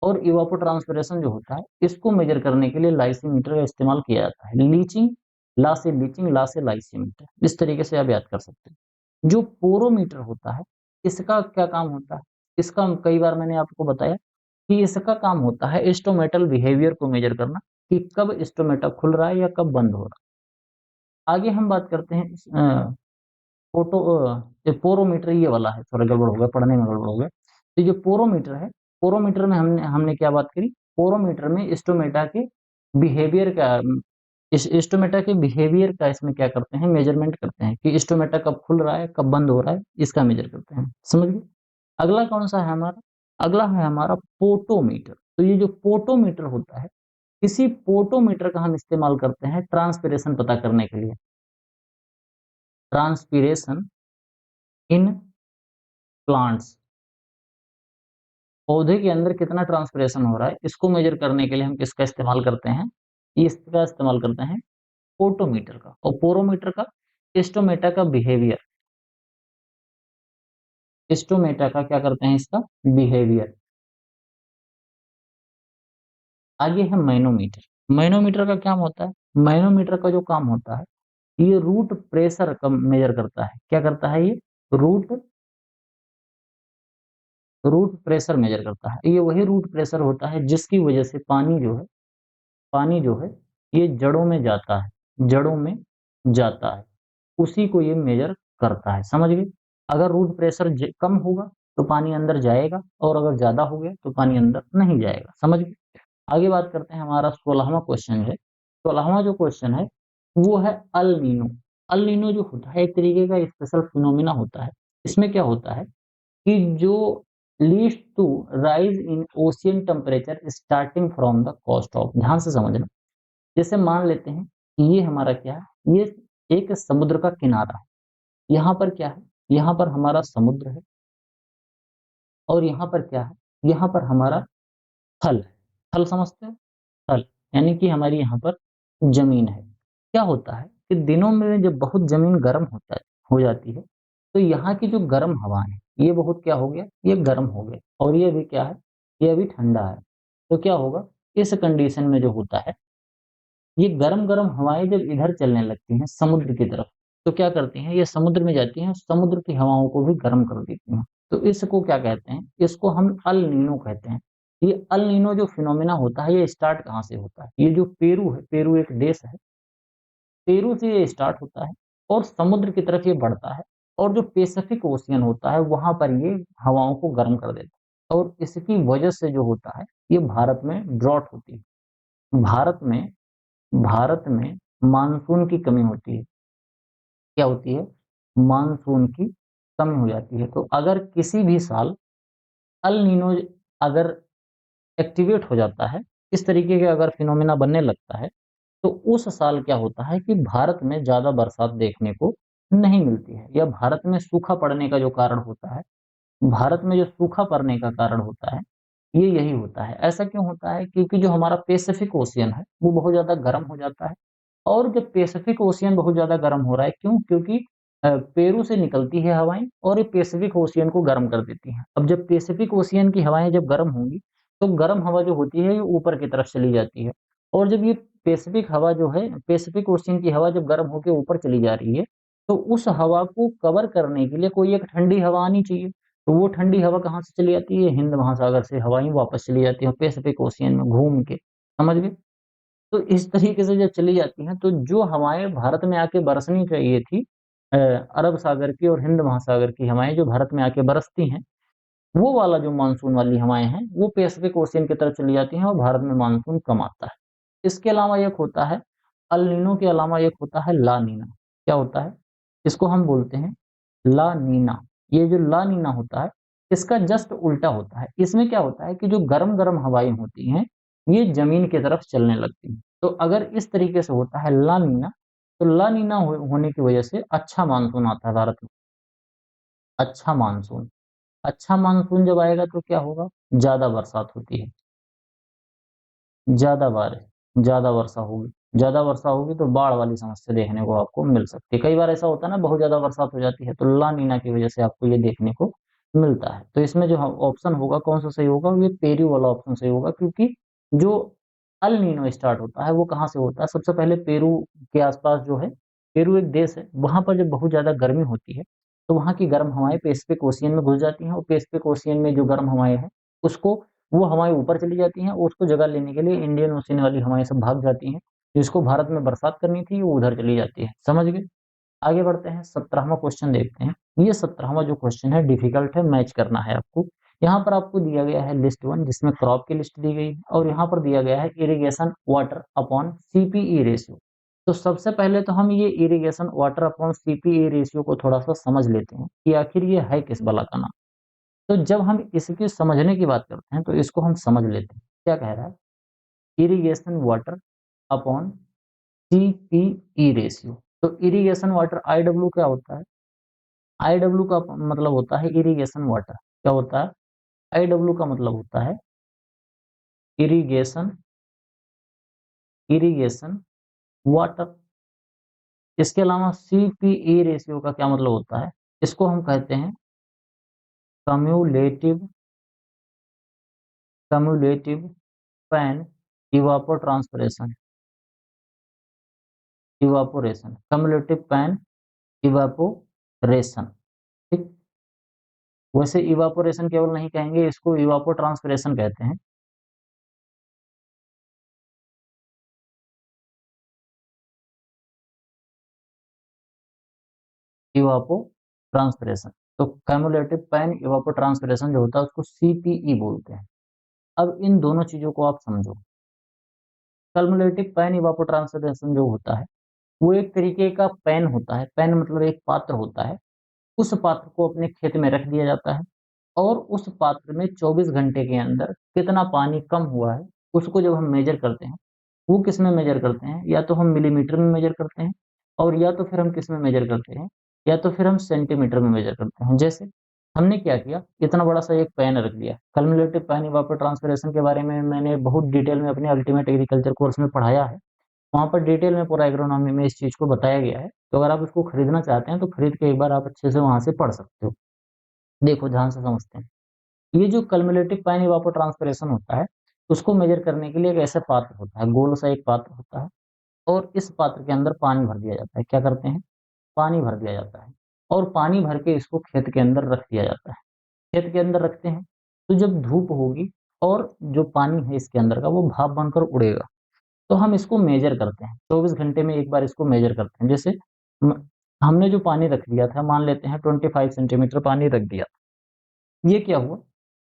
और इवापोट्रांसपिरेशन जो होता है इसको मेजर करने के लिए लाइसीमीटर का इस्तेमाल किया जाता है। लीचिंग, ला से लीचिंग, ला से लाइसीमीटर, इस तरीके से आप याद कर सकते हैं। जो पोरोमीटर होता है इसका क्या काम होता है, इसका कई बार मैंने आपको बताया कि इसका काम होता है स्टोमेटल बिहेवियर को मेजर करना, कि कब स्टोमेटा खुल रहा है या कब बंद हो रहा है। आगे हम बात करते हैं फोटो पोरोमीटर, ये वाला है, थोड़ा गड़बड़ हो गया, पढ़ने में गड़बड़ हो गया। तो जो पोरोमीटर है, पोरोमीटर में हमने हमने क्या बात करी, पोरोमीटर में स्टोमेटा के बिहेवियर का, इस स्टोमेटा के बिहेवियर का इसमें क्या करते हैं, मेजरमेंट करते हैं कि स्टोमेटा कब खुल रहा है कब बंद हो रहा है, इसका मेजर करते हैं। समझ गए। अगला कौन सा है हमारा, अगला है हमारा पोटोमीटर। तो ये जो पोटोमीटर होता है, इसी पोटोमीटर का हम इस्तेमाल करते हैं ट्रांसपिरेशन पता करने के लिए। ट्रांसपिरेशन इन प्लांट्स, पौधे के अंदर कितना ट्रांसपिरेशन हो रहा है इसको मेजर करने के लिए हम किसका इस्तेमाल करते हैं, इसका इस्तेमाल करते हैं पोटोमीटर का। और पोरोमीटर का स्टोमेटा का बिहेवियर, स्टोमेटा का क्या करते हैं, इसका बिहेवियर। आगे है मैनोमीटर। मैनोमीटर का क्या होता है, मैनोमीटर का जो काम होता है ये रूट प्रेशर का मेजर करता है। क्या करता है ये, रूट रूट प्रेशर मेजर करता है। ये वही रूट प्रेशर होता है जिसकी वजह से पानी जो है, पानी जो है ये जड़ों में जाता है, जड़ों में जाता है, उसी को ये मेजर करता है। समझ गए। अगर रूट प्रेशर कम होगा तो पानी अंदर जाएगा और अगर ज्यादा हो गया तो पानी अंदर नहीं जाएगा। समझ गए। आगे बात करते हैं, हमारा 16वां क्वेश्चन है। 16वां जो क्वेश्चन है वो है अल नीनो। अल नीनो जो होता है एक तरीके का स्पेशल फिनोमिना होता है। इसमें क्या होता है कि जो leads to rise in ocean temperature starting from the coast of. ध्यान से समझना, जैसे मान लेते हैं कि ये हमारा क्या है, ये एक समुद्र का किनारा है। यहाँ पर क्या है? यहाँ पर हमारा समुद्र है और यहाँ पर क्या है? यहाँ पर हमारा थल है। थल समझते हो? थल यानी कि हमारी यहाँ पर जमीन है। क्या होता है कि दिनों में जब बहुत जमीन गर्म हो जाती है, तो यहाँ की जो गर्म हवा है, ये बहुत क्या हो गया? ये गर्म हो गया और ये भी क्या है? ये अभी ठंडा है। तो क्या होगा? इस कंडीशन में जो होता है, ये गरम-गरम हवाएँ जब इधर चलने लगती हैं समुद्र की तरफ, तो क्या करती हैं? ये समुद्र में जाती हैं, समुद्र की हवाओं को भी गर्म कर देती हैं। तो इसको क्या कहते हैं? इसको हम अल नीनो कहते हैं। ये अल नीनो जो फिनोमेना होता है, ये स्टार्ट कहाँ से होता है? ये जो पेरू है, पेरू एक देश है, पेरू से ये स्टार्ट होता है और समुद्र की तरफ ये बढ़ता है और जो पैसिफिक ओशियन होता है, वहाँ पर ये हवाओं को गर्म कर देता है और इसकी वजह से जो होता है, ये भारत में ड्रॉट होती है। भारत में मानसून की कमी होती है। क्या होती है? मानसून की कमी हो जाती है। तो अगर किसी भी साल अल नीनो अगर एक्टिवेट हो जाता है, इस तरीके के अगर फिनोमेना बनने लगता है, तो उस साल क्या होता है कि भारत में ज़्यादा बरसात देखने को नहीं मिलती है या भारत में सूखा पड़ने का जो कारण होता है, भारत में जो सूखा पड़ने का कारण होता है, ये यही होता है। ऐसा क्यों होता है? क्योंकि जो हमारा पैसिफिक ओशियन है, वो बहुत ज़्यादा गर्म हो जाता है और जब पैसिफिक ओशियन बहुत ज़्यादा गर्म हो रहा है, क्यों? क्योंकि पेरू से निकलती है हवाएँ और ये पैसिफिक ओशियन को गर्म कर देती हैं। अब जब पैसिफिक ओशियन की हवाएँ जब गर्म होंगी, तो गर्म हवा जो होती है, ये ऊपर की तरफ चली जाती है और जब ये पैसिफिक हवा जो है, पैसिफिक ओशियन की हवा जब गर्म होके ऊपर चली जा रही है, तो उस हवा को कवर करने के लिए कोई एक ठंडी हवा आनी चाहिए। तो वो ठंडी हवा कहाँ से चली आती है? हिंद महासागर से हवाएँ वापस चली जाती हैं पैसिफिक ओशियन में घूम के, समझ गए? तो इस तरीके से जब चली जाती हैं, तो जो हवाएँ भारत में आके बरसनी चाहिए थी अरब सागर की और हिंद महासागर की हवाएँ जो भारत में आके बरसती हैं, वो वाला जो मानसून वाली हवाएँ हैं, वो पैसिफिक ओशियन की तरफ चली जाती हैं और भारत में मानसून कम आता है। इसके अलावा एक होता है, अल नीनो के अलावा एक होता है ला नीना। क्या होता है? इसको हम बोलते हैं ला नीना। ये जो ला नीना होता है, इसका जस्ट उल्टा होता है। इसमें क्या होता है कि जो गरम-गरम हवाएँ होती हैं, ये ज़मीन की तरफ चलने लगती हैं। तो अगर इस तरीके से होता है ला नीना, तो ला नीना होने की वजह से अच्छा मानसून आता है भारत में। अच्छा मानसून। अच्छा मानसून जब आएगा तो क्या होगा? ज़्यादा बरसात होती है। ज़्यादा बारिश, ज़्यादा वर्षा होगी। ज़्यादा वर्षा होगी तो बाढ़ वाली समस्या देखने को आपको मिल सकती है। कई बार ऐसा होता है ना बहुत ज़्यादा बरसात हो जाती है तो ला नीना की वज़ह से आपको ये देखने को मिलता है। तो इसमें जो ह ऑप्शन होगा कौन-सा सही होगा? ये पेरू वाला ऑप्शन सही होगा क्योंकि जो अल नीनो स्टार्ट होता है वो कहाँ से होता है? सबसे पहले पेरू के आस-पास जो है, पेरू एक देश है, वहाँ पर जब बहुत ज़्यादा गर्मी होती है, तो वहाँ की गर्म हवाएँ पैसिफिक ओशियन में घुस जाती हैं और पैसिफिक ओशियन में जो गर्म हवाएँ हैं, उसको वो हवाएँ ऊपर चली जाती हैं और उसको जगह लेने के लिए इंडियन ओशियन वाली हवाएँ सब भाग जाती हैं। जिसको भारत में बरसात करनी थी, वो उधर चली जाती है। समझ गए? आगे बढ़ते हैं, 17वाँ क्वेश्चन देखते हैं। ये 17वाँ जो क्वेश्चन है डिफ़िकल्ट है, मैच करना है आपको। यहाँ पर आपको दिया गया है लिस्ट 1 जिसमें क्रॉप की लिस्ट दी गई है और यहाँ पर दिया गया है irrigation water upon CPE ratio. तो सबसे पहले तो हम ये irrigation water upon CPE ratio को थोड़ा-सा समझ लेते हैं कि आखिर ये है किस बला का नाम। तो जब हम इसके समझने की बात करते हैं, तो इसको हम समझ लेते हैं। क्या कह रहा है? Irrigation water upon CPE ratio. तो इरिगेशन वाटर आईडब्ल्यू क्या होता है? आईडब्ल्यू का मतलब होता है इरिगेशन वाटर। क्या होता है? आईडब्ल्यू का मतलब होता है इरिगेशन इरिगेशन वाटर। इसके अलावा सीपीई रेशियो का क्या मतलब होता है? इसको हम कहते हैं cumulative cumulative pan evapotranspiration evaporation cumulative pan evaporation. ठीक। वैसे इवापोरेशन केवल नहीं कहेंगे, इसको इवापोट्रांसपिरेशन कहते हैं। इवापोट्रांसपिरेशन। तो क्युमुलेटिव पैन इवापोट्रांसपिरेशन जो होता है उसको सीपीई बोलते हैं। अब इन दोनों चीजों को आप समझो। क्युमुलेटिव पैन इवापोट्रांसपिरेशन जो होता है वो एक तरीके का पैन होता है। पैन मतलब एक पात्र होता है। उस पात्र को अपने खेत में रख दिया जाता है और उस पात्र में 24 घंटे के अंदर कितना पानी कम हुआ है उसको जब हम मेजर करते हैं, वो किस में मेजर करते हैं? या तो हम मिलीमीटर में मेजर करते हैं और या तो फिर हम किस में मेजर करते हैं, या तो फिर हम सेंटीमीटर में मेजर करते हैं। जैसे हमने क्या किया, इतना बड़ा सा एक पैन रख दिया। कम्युलेटिव पैन इवापोट्रांसपिरेशन के बारे में मैंने बहुत डिटेल में अपने अल्टीमेट एग्रीकल्चर कोर्स में पढ़ाया है। वहाँ पर डिटेल में पूरा एग्रोनॉमी में इस चीज़ को बताया गया है। तो अगर आप इसको खरीदना चाहते हैं तो खरीद के एक बार आप अच्छे से वहाँ से पढ़ सकते हो। देखो ध्यान से समझते हैं। ये जो कम्युलेटिव पानी इवापोट्रांसपिरेशन होता है, उसको मेजर करने के लिए एक ऐसा पात्र होता है, गोल सा एक पात्र होता है, और इस पात्र के अंदर पानी भर दिया जाता है। क्या करते हैं? पानी भर दिया जाता है, और पानी भर के इसको खेत के अंदर रख दिया जाता है। खेत के अंदर रखते हैं, तो जब धूप होगी और जो पानी है इसके अंदर का वो भाप बनकर उड़ेगा, तो हम इसको मेजर करते हैं। 24 घंटे में एक बार इसको मेजर करते हैं। जैसे म हमने जो पानी रख दिया था, मान लेते हैं 25 सेंटीमीटर पानी रख दिया। ये क्या हुआ,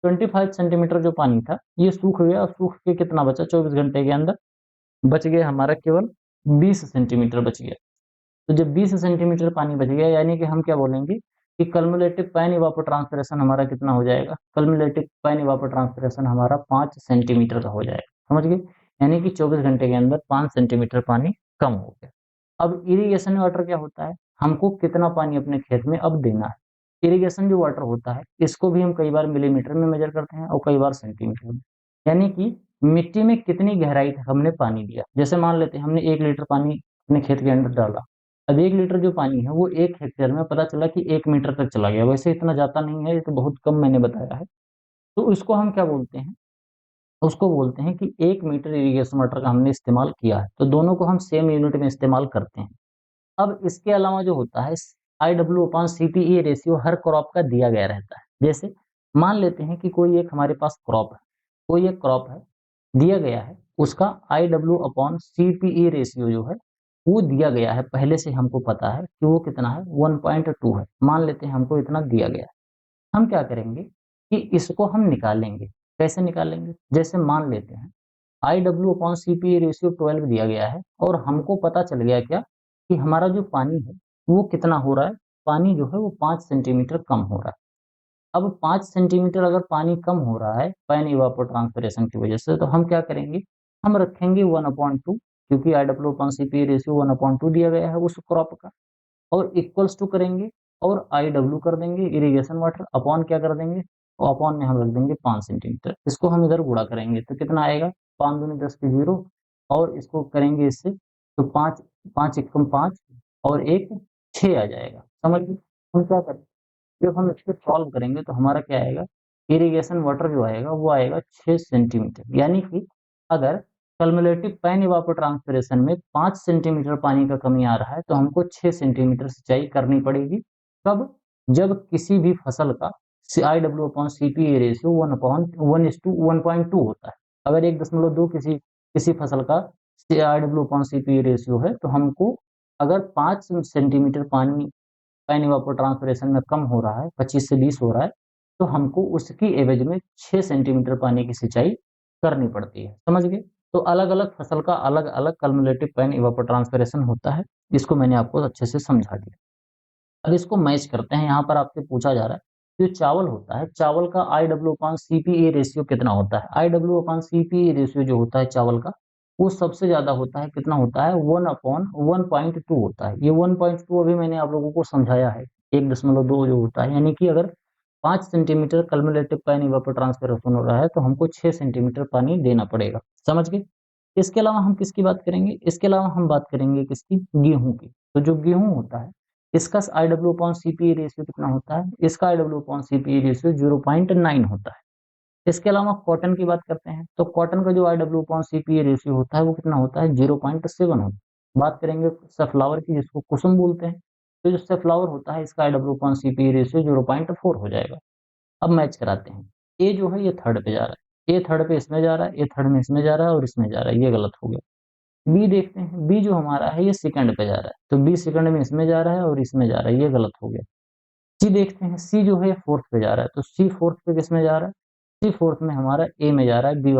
25 सेंटीमीटर जो पानी था, ये सूख गया, और सूख के कितना बचा 24 घंटे के अंदर? बच गया हमारा केवल 20 सेंटीमीटर बच गया। तो जब 20 सेंटीमीटर पानी बच गया, यानी कि हम क्या बोलेंगे कि कम्युलेटिव पानी इवापोट्रांसपिरेशन हमारा कितना हो जाएगा? कम्युलेटिव पानी इवापोट्रांसपिरेशन हमारा 5 सेंटीमीटर का हो जाएगा। समझ गए? यानी कि 24 घंटे के अंदर 5 सेंटीमीटर पानी कम हो गया। अब इरिगेशन वाटर क्या होता है? हमको कितना पानी अपने खेत में अब देना है। इरिगेशन जो वाटर होता है, इसको भी हम कई बार मिलीमीटर में मेजर करते हैं और कई बार सेंटीमीटर में। यानी कि मिट्टी में कितनी गहराई तक हमने पानी दिया। जैसे मान लेते हैं हमने 1 लीटर पानी अपने खेत के अंदर डाला। अब 1 लीटर जो पानी है वो 1 हेक्टेयर में पता चला कि 1 मीटर तक चला गया। वैसे इतना जाता नहीं है, ये तो बहुत कम मैंने बताया है। तो इसको हम क्या बोलते हैं? उसको बोलते हैं कि 1 मीटर इरिगेशन वाटर का हमने इस्तेमाल किया है। तो दोनों को हम सेम यूनिट में इस्तेमाल करते हैं। अब इसके अलावा जो होता है, IW/CPE रेशियो हर क्रॉप का दिया गया रहता है। जैसे मान लेते हैं कि कोई एक हमारे पास क्रॉप है, कोई एक क्रॉप है, दिया गया है, उसका IW/CPE रेशियो जो है वो दिया गया है, पहले से हमको पता है कि वो कितना है, 1.2 है। मान लेते हैं हमको इतना दिया गया है। हम क्या करेंगे कि इसको हम निकालेंगे। कैसे निकालेंगे? जैसे मान लेते हैं IW/CPE रेशियो 12 दिया गया है, और हमको पता चल गया क्या कि हमारा जो पानी है वो कितना हो रहा है, पानी जो है वो 5 सेंटीमीटर कम हो रहा है। अब 5 सेंटीमीटर अगर पानी कम हो रहा है पैन इवापोट्रांसपिरेशन की वजह से, तो हम क्या करेंगे, हम रखेंगे 1/2, क्योंकि IW/CPE रेशियो 1/2 दिया गया है उस क्रॉप का, और इक्वल्स टू करेंगे, और IW कर देंगे इरिगेशन वाटर, अपॉन क्या कर देंगे, और अपॉन में हम रख देंगे 5 सेंटीमीटर। इसको हम इधर गुणा करेंगे तो कितना आएगा, 5 दूनी 10 की 0, और इसको करेंगे इससे तो 5 5 एकम 5 और 1 6 आ जाएगा। समझ गए? हम क्या करें, जब हम इसको सॉल्व करेंगे तो हमारा क्या आएगा, इरिगेशन वाटर जो आएगा वो आएगा 6 सेंटीमीटर। यानी कि अगर कम्युलेटिव पैन इवापोट्रांसपिरेशन में 5 सेंटीमीटर पानी का कमी आ रहा है, तो हमको 6 सेंटीमीटर सिंचाई करनी पड़ेगी। कब? जब किसी भी फसल का IW/CPE रेशियो 1:1:1.2 होता है। अगर 1.2 किसी किसी फसल का IW/CPE रेशियो है, तो हमको अगर 5 सेंटीमीटर पानी पैन इवापोट्रांसपिरेशन में कम हो रहा है, 25 से 20 हो रहा है, तो हमको उसकी एवज में 6 सेंटीमीटर पानी की सिंचाई करनी पड़ती है। समझ गए? तो अलग-अलग फसल का अलग-अलग कम्युलेटिव पैन इवापोट्रांसपिरेशन होता है। इसको मैंने आपको अच्छे से समझा दिया। अब इसको मैच करते हैं, यहाँ पर आपसे पूछा जा रहा है, जो चावल होता है, चावल का IW/CPE रेशियो कितना होता है? IW/CPE रेशियो जो होता है चावल का, वो सबसे ज़्यादा होता है, कितना होता है? 1/1.2 होता है। ये 1.2 अभी मैंने आप लोगों को समझाया है, 1.2 जो होता है, यानी कि अगर 5 सेंटीमीटर कम्युलेटिव पानी इवापोट्रांसपिरेशन हो रहा है, तो हमको 6 सेंटीमीटर पानी देना पड़ेगा। समझ गए? इसके अलावा हम किसकी बात करेंगे? इसके अलावा हम बात करेंगे किसकी? गेहूँ की। तो जो गेहूँ होता है, इसका IW/CPE रेशियो कितना होता है? इसका IW/CPE रेशियो 0.9 होता है। इसके अलावा कॉटन की बात करते हैं, तो कॉटन का जो IW/CPE रेशियो होता है वो कितना होता है? 0.7 होता है। बात करेंगे सनफ्लावर की, जिसको कुसुम बोलते हैं, तो जो सनफ्लावर होता है इसका IW/CPE रेशियो 0.4 हो जाएगा। अब मैच कराते हैं। ए जो है ये थर्ड पे जा रहा है, ए थर्ड पे इसमें जा रहा है, ए थर्ड में इसमें जा रहा है, और इसमें जा रहा है, ये गलत हो गया। बी देखते हैं, बी जो हमारा है ये सेकंड पे जा रहा है, तो बी सेकंड में इसमें जा रहा है और इसमें जा रहा है, ये गलत हो गया। सी देखते हैं, सी जो है फोर्थ पे जा रहा है, तो सी फोर्थ पे किसमें जा रहा है? सी फोर्थ में हमारा ए में जा रहा है, बी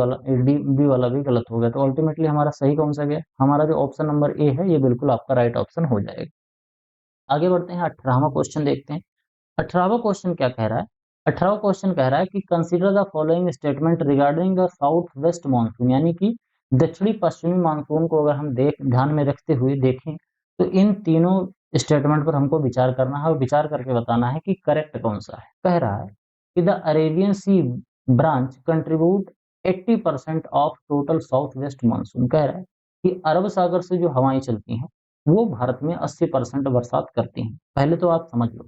वाला भी गलत हो गया। तो अल्टीमेटली हमारा सही कौन सा गया? हमारा जो ऑप्शन नंबर ए है ये बिल्कुल आपका राइट ऑप्शन हो जाएगा। आगे बढ़ते हैं, 18वां क्वेश्चन देखते हैं। 18वां क्वेश्चन क्या कह रहा है? 18वां क्वेश्चन कह रहा है कि consider the following statement regarding the south west monsoon, यानी कि दक्षिणी पश्चिमी मानसून को अगर हम ध्यान में रखते हुए देखें, तो इन तीनों स्टेटमेंट पर हमको विचार करना है और विचार करके बताना है कि करेक्ट कौन सा है। कह रहा है कि the Arabian sea branch contribute 80% of total south west monsoon. कह रहा है कि अरब सागर से जो हवाएं चलती हैं वो भारत में 80% बरसात करती हैं। पहले तो आप समझ लो,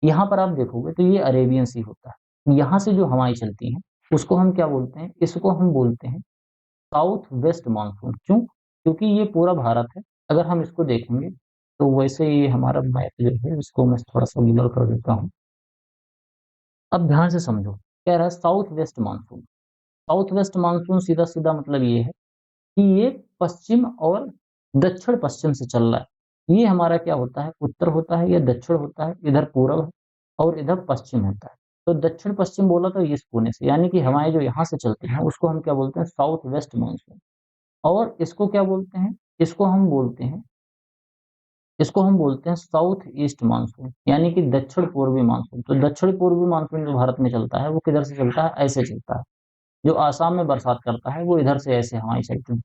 यहाँ पर आप देखोगे तो ये अरेबियन सी होता है। यहाँ से जो हवाएं चलती हैं उसको हम क्या बोलते हैं? इसको हम बोलते हैं साउथ वेस्ट मानसून। क्यों? क्योंकि ये पूरा भारत है। अगर हम इसको देखेंगे तो वैसे ये हमारा मैप जो है इसको मैं थोड़ा सा ब्लर कर देता हूँ। अब ध्यान से समझो, कह रहा है south west monsoon. South west monsoon सीधा सीधा मतलब ये है कि ये पश्चिम और दक्षिण पश्चिम से चल रहा है। ये हमारा क्या होता है? उत्तर होता है, ये दक्षिण होता है, इधर पूर्व है और इधर पश्चिम होता है। तो दक्षिण पश्चिम बोला तो इस कोने से, यानी कि हवाएं जो यहाँ से चलती हैं उसको हम क्या बोलते हैं? South west monsoon. और इसको क्या बोलते हैं? इसको हम बोलते हैं इसको हम बोलते हैं साउथ ईस्ट मानसून, यानी कि दक्षिण पूर्वी मानसून। तो दक्षिण पूर्वी मानसून जो भारत में चलता है वो किधर से चलता है? ऐसे चलता है। जो आसाम में बरसात करता है वो इधर से ऐसे हवाएं चलती हैं।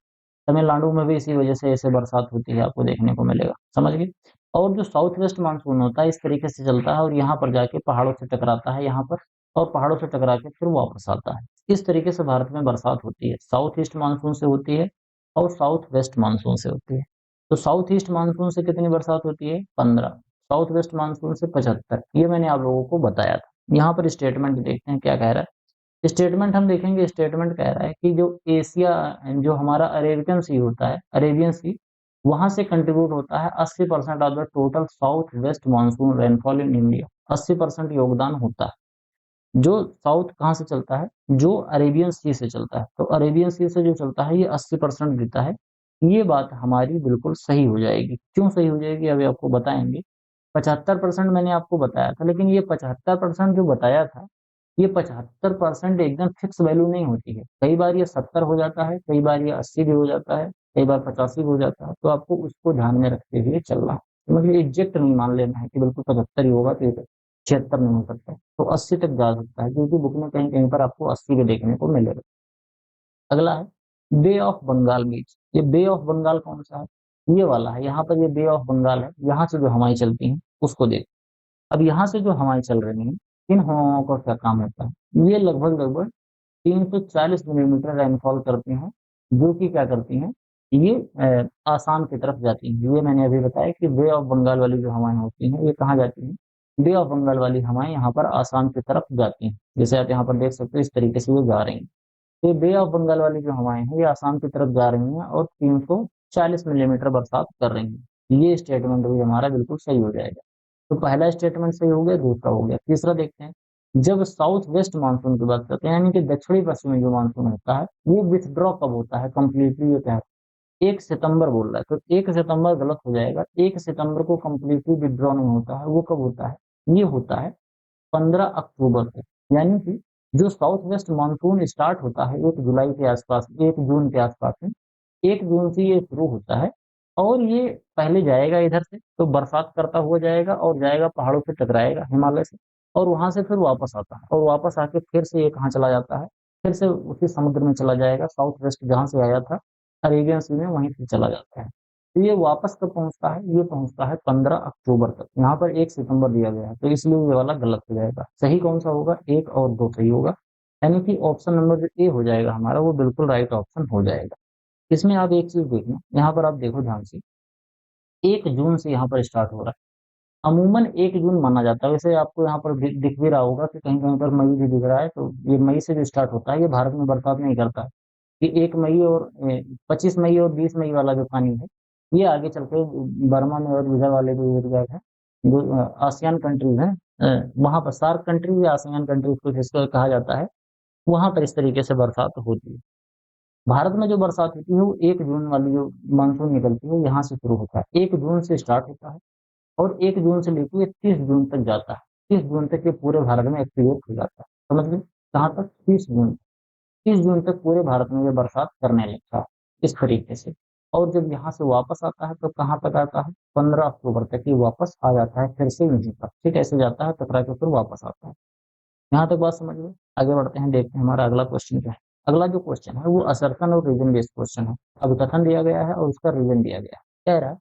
तमिलनाडु में भी इसी वजह से ऐसे बरसात होती है, आपको देखने को मिलेगा। समझ गए? और जो साउथ वेस्ट मानसून होता है इस तरीके से चलता है और यहाँ पर जाके पहाड़ों से टकराता है यहाँ पर, और पहाड़ों से टकरा के फिर वापस आता है। इस तरीके से भारत में बरसात होती है। साउथ ईस्ट मानसून से होती है और साउथ वेस्ट मानसून से होती है। तो साउथ ईस्ट मानसून से कितनी बरसात होती है? 15। साउथ वेस्ट मानसून से 75। ये मैंने आप लोगों को बताया था। यहाँ पर स्टेटमेंट देखते हैं क्या कह रहा है। स्टेटमेंट हम देखेंगे, स्टेटमेंट कह रहा है कि जो एशिया, जो हमारा अरेबियन सी होता है, अरेबियन सी, वहां से कंट्रीब्यूट होता है 80% of the total south west monsoon rainfall in India. 80% योगदान होता है। जो साउथ कहाँ से चलता है? जो अरेबियन सी से चलता है। तो अरेबियन सी से जो चलता है ये 80% देता है। ये बात हमारी बिल्कुल सही हो जाएगी। क्यों सही हो जाएगी अभी आपको बताएंगे। 75% मैंने आपको बताया था, लेकिन ये 75% जो बताया था, ये 75% एकदम फिक्स वैल्यू नहीं होती है। कई बार ये 70 हो जाता है, कई बार ये 80 भी हो जाता है, कई बार 85 हो जाता है। तो आपको उसको ध्यान में रखते हुए चलना है। तो मतलब एग्जैक्ट नहीं मान लेना है कि बिल्कुल 75 ही होगा तो ये 76 नहीं हो सकता, तो 80 तक जा सकता है, क्योंकि बुक में कहीं कहीं पर आपको 80 भी देखने को मिलेगा। अगला है बे ऑफ बंगाल बीच। ये बे ऑफ बंगाल कौन सा है? ये वाला है। यहाँ पर ये बे ऑफ बंगाल है। यहाँ से जो हवाएं चलती हैं उसको देख। अब यहाँ से जो हवाएं चल रही हैं, इन हवाओं का क्या काम होता है? ये लगभग लगभग 340 मिलीमीटर रेनफॉल करती हैं, जो कि क्या करती हैं? ये आसाम की तरफ जाती हैं। ये मैंने अभी बताया कि बे ऑफ बंगाल वाली जो हवाएं होती हैं ये कहाँ जाती हैं? बे ऑफ बंगाल वाली हवाएं यहाँ पर आसाम की तरफ जाती हैं। जैसे आप यहाँ पर देख सकते हो इस तरीके से ये जा रही हैं। तो बे ऑफ बंगाल वाली जो हवाएं हैं ये आसाम की तरफ जा रही हैं और 340 मिलीमीटर बरसात कर रही हैं। ये स्टेटमेंट भी हमारा बिल्कुल सही हो जाएगा। तो पहला स्टेटमेंट सही हो गया, दूसरा हो गया। तीसरा देखते हैं। जब साउथ वेस्ट मानसून की बात करते हैं, यानी कि दक्षिणी पश्चिमी जो मानसून होता है वो विथड्रॉ कब होता है कंप्लीटली? ये क्या है? 1 सितंबर बोल रहा है, तो 1 सितंबर गलत हो जाएगा। 1 सितंबर को कंप्लीटली विथड्रॉ नहीं होता है। वो कब होता है? ये होता है 15 अक्टूबर को। यानी कि जो साउथ वेस्ट मानसून स्टार्ट होता है 1 जुलाई के आसपास, 1 जून के आसपास में, 1 जून से ये शुरू होता है और ये पहले जाएगा इधर से, तो बरसात करता हुआ जाएगा और जाएगा पहाड़ों पे टकराएगा हिमालय से, और वहां से फिर वापस आता है और वापस आके फिर से ये कहाँ चला जाता है? फिर से उसी समुद्र में चला जाएगा। साउथ वेस्ट जहां से आया था अरेबियन सी में, वहीं से चला जाता है। तो ये वापस कब पहुंचता है? ये पहुंचता है 15 अक्टूबर तक। यहाँ पर 1 सितंबर दिया गया है, तो इसलिए ये वाला गलत हो जाएगा। सही कौन सा होगा? 1 और 2 सही होगा। यानी कि ऑप्शन नंबर जो ए हो जाएगा हमारा वो बिल्कुल राइट ऑप्शन हो जाएगा। इसमें आप एक चीज देखना, यहाँ पर आप देखो ध्यान से। 1 जून से यहाँ पर स्टार्ट हो रहा है। अमूमन 1 जून माना जाता है। वैसे आपको यहाँ पर दिख भी रहा होगा कि कहीं कहीं पर मई भी दिख रहा है। तो ये मई से जो स्टार्ट होता है, ये भारत में बरसात नहीं करता है। ये 1 मई और 25 मई और 20 मई वाला जो पानी है, ये आगे चल के बर्मा में और इधर वाले जो एरिया है, जो आसियान कंट्रीज हैं, वहां पर सार्क कंट्रीज या आसियान कंट्रीज कुछ इसको कहा जाता है, वहां पर इस तरीके से बरसात होती है। भारत में जो बरसात होती है वो 1 जून वाली जो मानसून निकलती है यहाँ से शुरू होता है। 1 जून से स्टार्ट होता है और 1 जून से लेकर 30 जून तक जाता है। 30 जून तक ये पूरे भारत में एक्टिवेट हो जाता है। समझ गए? कहाँ तक? 30 जून। 30 जून तक पूरे भारत में ये बरसात करने लगता है इस तरीके से। और जब यहाँ से वापस आता है तो कहाँ तक आता है? 15 अक्टूबर तक ये वापस आ जाता है फिर से यहीं पर। ठीक ऐसे जाता है, टकरा के फिर वापस आता है। यहाँ तक बात समझ लो। आगे बढ़ते हैं, देखते हैं हमारा अगला क्वेश्चन क्या है। अगला जो क्वेश्चन है वो असर्शन और रीजन बेस्ड क्वेश्चन है। अब कथन दिया गया है और उसका रीजन दिया गया है। कह रहा है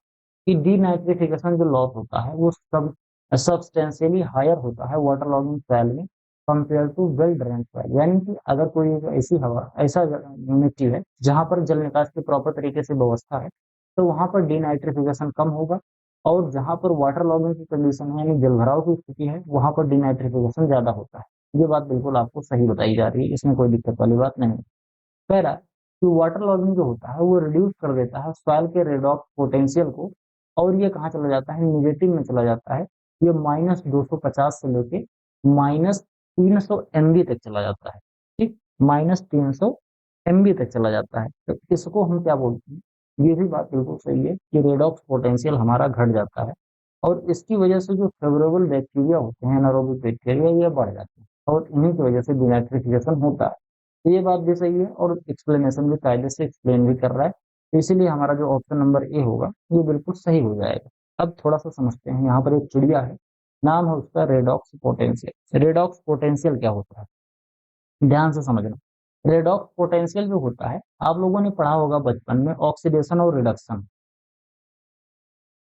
कि डीनाइट्रिफिकेशन जो लॉस होता है वो सब सब्सटेंशियली हायर होता है वाटर लॉगिंग सॉइल में compare to well drain soil. यानी कि अगर कोई एक ऐसी हवा ऐसा मिट्टी है जहां पर जल निकास की प्रॉपर तरीके से व्यवस्था है, तो वहां पर डीनाइट्रिफिकेशन कम होगा, और जहां पर वाटर लॉगिंग की कंडीशन है यानी जलभराव की स्थिति है, वहां पर डीनाइट्रिफिकेशन ज्यादा होता है। ये बात बिल्कुल आपको सही बताई जा रही है, इसमें कोई दिक्कत वाली बात नहीं है। कह रहा है कि वाटर लॉगिंग जो होता है वो रिड्यूस कर देता है सॉइल के रेडॉक्स पोटेंशियल को, और ये कहाँ चला जाता है, निगेटिव में चला जाता है। ये -250 से लेके -300 MB तक चला जाता है। ठीक, -300 MB तक चला जाता है। तो इसको हम क्या बोलते हैं, ये भी बात बिल्कुल सही है कि रेडॉक्स पोटेंशियल हमारा घट जाता है, और इसकी वजह से जो फेवरेबल बैक्टीरिया होते हैं, एनारोबिक बैक्टीरिया, ये बढ़ जाते हैं, और इन्हीं की वजह से डिनाइट्रिफिकेशन होता है। तो ये बात भी सही है, और एक्सप्लेनेशन भी कायदे से एक्सप्लेन भी कर रहा है, तो इसीलिए हमारा जो ऑप्शन नंबर ए होगा ये बिल्कुल सही हो जाएगा। अब थोड़ा सा समझते हैं, यहाँ पर एक चिड़िया है, नाम है उसका रेडॉक्स पोटेंशियल। रेडॉक्स पोटेंशियल क्या होता है, ध्यान से समझना। रेडॉक्स पोटेंशियल जो होता है, आप लोगों ने पढ़ा होगा बचपन में, ऑक्सीडेशन और reduction,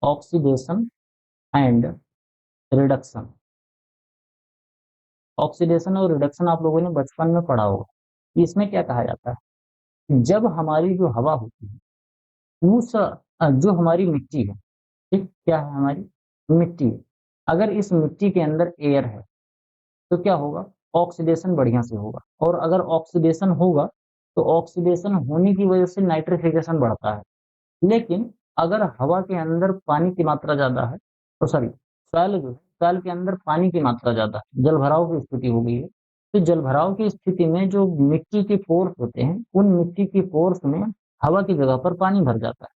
oxidation and reduction, oxidation और रिडक्शन आप लोगों ने बचपन में पढ़ा होगा। इसमें क्या कहा जाता है, जब हमारी जो हवा होती है उस जो हमारी मिट्टी है, ठीक, क्या है, हमारी मिट्टी है, अगर इस मिट्टी के अंदर एयर है तो क्या होगा, ऑक्सीडेशन बढ़िया से होगा, और अगर ऑक्सीडेशन होगा तो ऑक्सीडेशन होने की वजह से नाइट्रिफिकेशन बढ़ता है। लेकिन अगर हवा के अंदर पानी की मात्रा ज्यादा है, तो सॉरी, सॉइल जो है, सॉइल के अंदर पानी की मात्रा ज्यादा है, जलभराव की स्थिति हो गई है, तो जलभराव की स्थिति में जो मिट्टी के पोर्स होते हैं, उन मिट्टी के पोर्स में हवा की जगह पर पानी भर जाता है।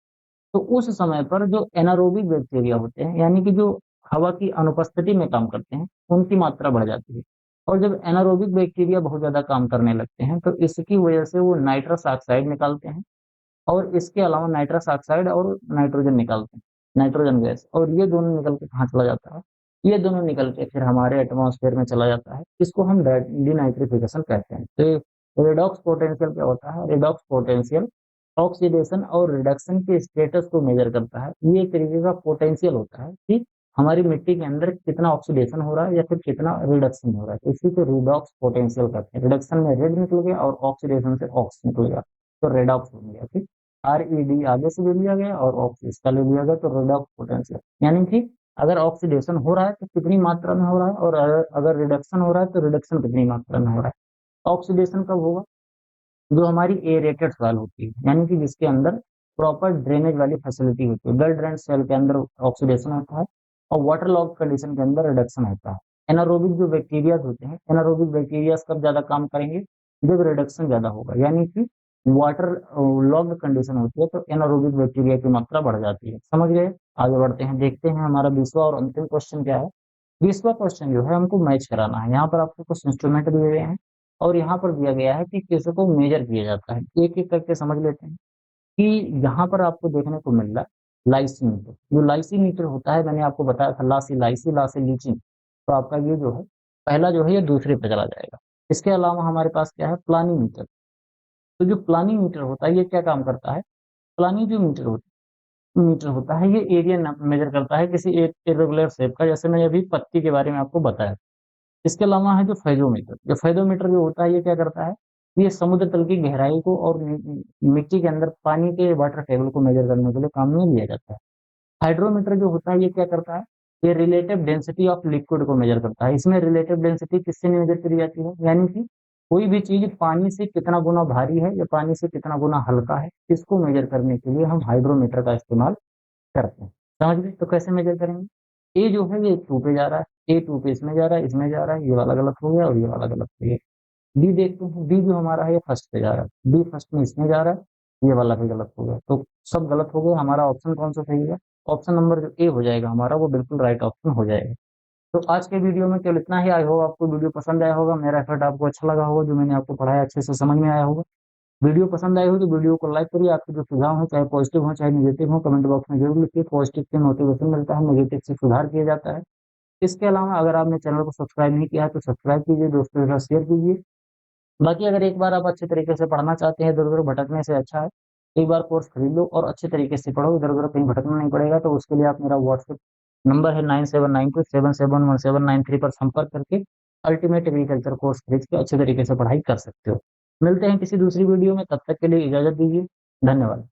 तो उस समय पर जो एनारोबिक बैक्टीरिया होते हैं, यानी कि जो हवा की अनुपस्थिति में काम करते हैं, उनकी मात्रा बढ़ जाती है। और जब एनारोबिक बैक्टीरिया बहुत ज्यादा काम करने लगते हैं, तो इसकी वजह से वो नाइट्रस ऑक्साइड निकालते हैं, और इसके अलावा नाइट्रस ऑक्साइड और नाइट्रोजन निकालते हैं, नाइट्रोजन गैस, और ये दोनों निकल के कहाँ चला जाता है, ये दोनों निकल के फिर हमारे एटमॉस्फेयर में चला जाता है। इसको हम डिनाइट्रिफिकेशन कहते हैं। तो रेडॉक्स पोटेंशियल क्या होता है, रेडॉक्स पोटेंशियल ऑक्सीडेशन और रिडक्शन के स्टेटस को मेजर करता है। ये एक तरीके का पोटेंशियल होता है कि हमारी मिट्टी के अंदर कितना ऑक्सीडेशन हो रहा है या फिर कितना रिडक्शन हो रहा है, तो इसी को रिडॉक्स पोटेंशियल कहते हैं। रिडक्शन में रेड निकल गया और ऑक्सीडेशन से ऑक्स निकल गया, तो रेडॉक्स हो गया। ठीक, RED आगे से ले लिया गया और ऑक्स इसका ले लिया गया, तो रेडॉक्स पोटेंशियल। यानी कि अगर ऑक्सीडेशन हो रहा है तो कितनी मात्रा में हो रहा है, और अगर रिडक्शन हो रहा है तो रिडक्शन कितनी मात्रा में हो रहा है। ऑक्सीडेशन कब होगा, जो हमारी एरेटेड सॉइल होती है, यानी कि जिसके अंदर प्रॉपर ड्रेनेज वाली फैसिलिटी होती है, वेल ड्रेन सॉइल के अंदर ऑक्सीडेशन होता है, और वाटर लॉग कंडीशन के अंदर रिडक्शन होता है। एनारोबिक जो बैक्टीरिया होते हैं, एनारोबिक बैक्टीरिया कब ज्यादा काम करेंगे, जब रिडक्शन ज्यादा होगा, यानी कि वाटर लॉग कंडीशन होती है, तो एनारोबिक बैक्टीरिया की मात्रा बढ़ जाती है। समझ गए, आगे बढ़ते हैं, देखते हैं हमारा 20वां और अंतिम क्वेश्चन क्या है। 20वां क्वेश्चन जो है हमको मैच कराना है। यहाँ पर आपको कुछ इंस्ट्रूमेंट दिए गए हैं, और यहाँ पर दिया गया है कि किसको मेजर किया जाता है। एक एक करके समझ लेते हैं कि यहाँ पर आपको देखने को मिल रहा है लाइसीमीटर। जो लाइसीमीटर होता है, मैंने आपको बताया था, ला से लीचिंग, तो आपका ये जो है पहला जो है ये दूसरे पे चला जाएगा। इसके अलावा हमारे पास क्या है, प्लानीमीटर। तो जो प्लानीमीटर होता है ये क्या काम करता है, प्लानी जो मीटर होता है ये एरिया मेजर करता है किसी एक इरेगुलर शेप का, जैसे मैं अभी पत्ती के बारे में आपको बताया। इसके अलावा है जो फेजोमीटर। जो फेजोमीटर जो होता है ये क्या करता है, ये समुद्र तल की गहराई को और मिट्टी के अंदर पानी के वाटर टेबल को मेजर करने के लिए काम में लिया जाता है। हाइड्रोमीटर जो होता है ये क्या करता है, ये रिलेटिव डेंसिटी ऑफ लिक्विड को मेजर करता है। इसमें रिलेटिव डेंसिटी किससे मेजर करी जाती है, यानी कि कोई भी चीज पानी से कितना गुना भारी है या पानी से कितना गुना हल्का है, इसको मेजर करने के लिए हम हाइड्रोमीटर का इस्तेमाल करते हैं। समझ गए, तो कैसे मेजर करेंगे, ए जो है ये 2 पे जा रहा है, A2 पे इसमें जा रहा है, इसमें जा रहा है, ये वाला गलत हो गया और ये वाला गलत हो गया। बी देखते हैं, बी जो हमारा है ये फर्स्ट पे जा रहा है, बी फर्स्ट में इसमें जा रहा है, ये वाला भी गलत हो गया, तो सब गलत हो गया। हमारा ऑप्शन कौन सा सही है, ऑप्शन नंबर जो ए हो जाएगा हमारा, वो बिल्कुल राइट ऑप्शन हो जाएगा। तो आज के वीडियो में केवल इतना ही। आई होप आपको वीडियो पसंद आया होगा, मेरा एफर्ट आपको अच्छा लगा होगा, जो मैंने आपको पढ़ाया अच्छे से समझ में आया होगा। वीडियो पसंद आई हो तो वीडियो को लाइक करिए। आपके जो सुझाव हो, चाहे पॉजिटिव हो चाहे नेगेटिव हो, कमेंट बॉक्स में जरूर लिखिए। पॉजिटिव से मोटिवेशन मिलता है, नेगेटिव से सुधार किया जाता है। इसके अलावा अगर आपने चैनल को सब्सक्राइब नहीं किया है तो सब्सक्राइब कीजिए, दोस्तों के साथ शेयर कीजिए। बाकी अगर एक बार आप अच्छे तरीके से पढ़ना चाहते हैं, इधर उधर भटकने से अच्छा है एक बार कोर्स खरीद लो और अच्छे तरीके से पढ़ो, इधर-उधर कहीं भटकना नहीं पड़ेगा। तो उसके लिए आप मेरा व्हाट्सएप नंबर है 9792771773 पर संपर्क करके अल्टीमेट एग्रीकल्चर कोर्स खरीद के अच्छे तरीके से पढ़ाई कर सकते हो। मिलते हैं किसी दूसरी वीडियो में, तब तक के लिए इजाज़त दीजिए। धन्यवाद।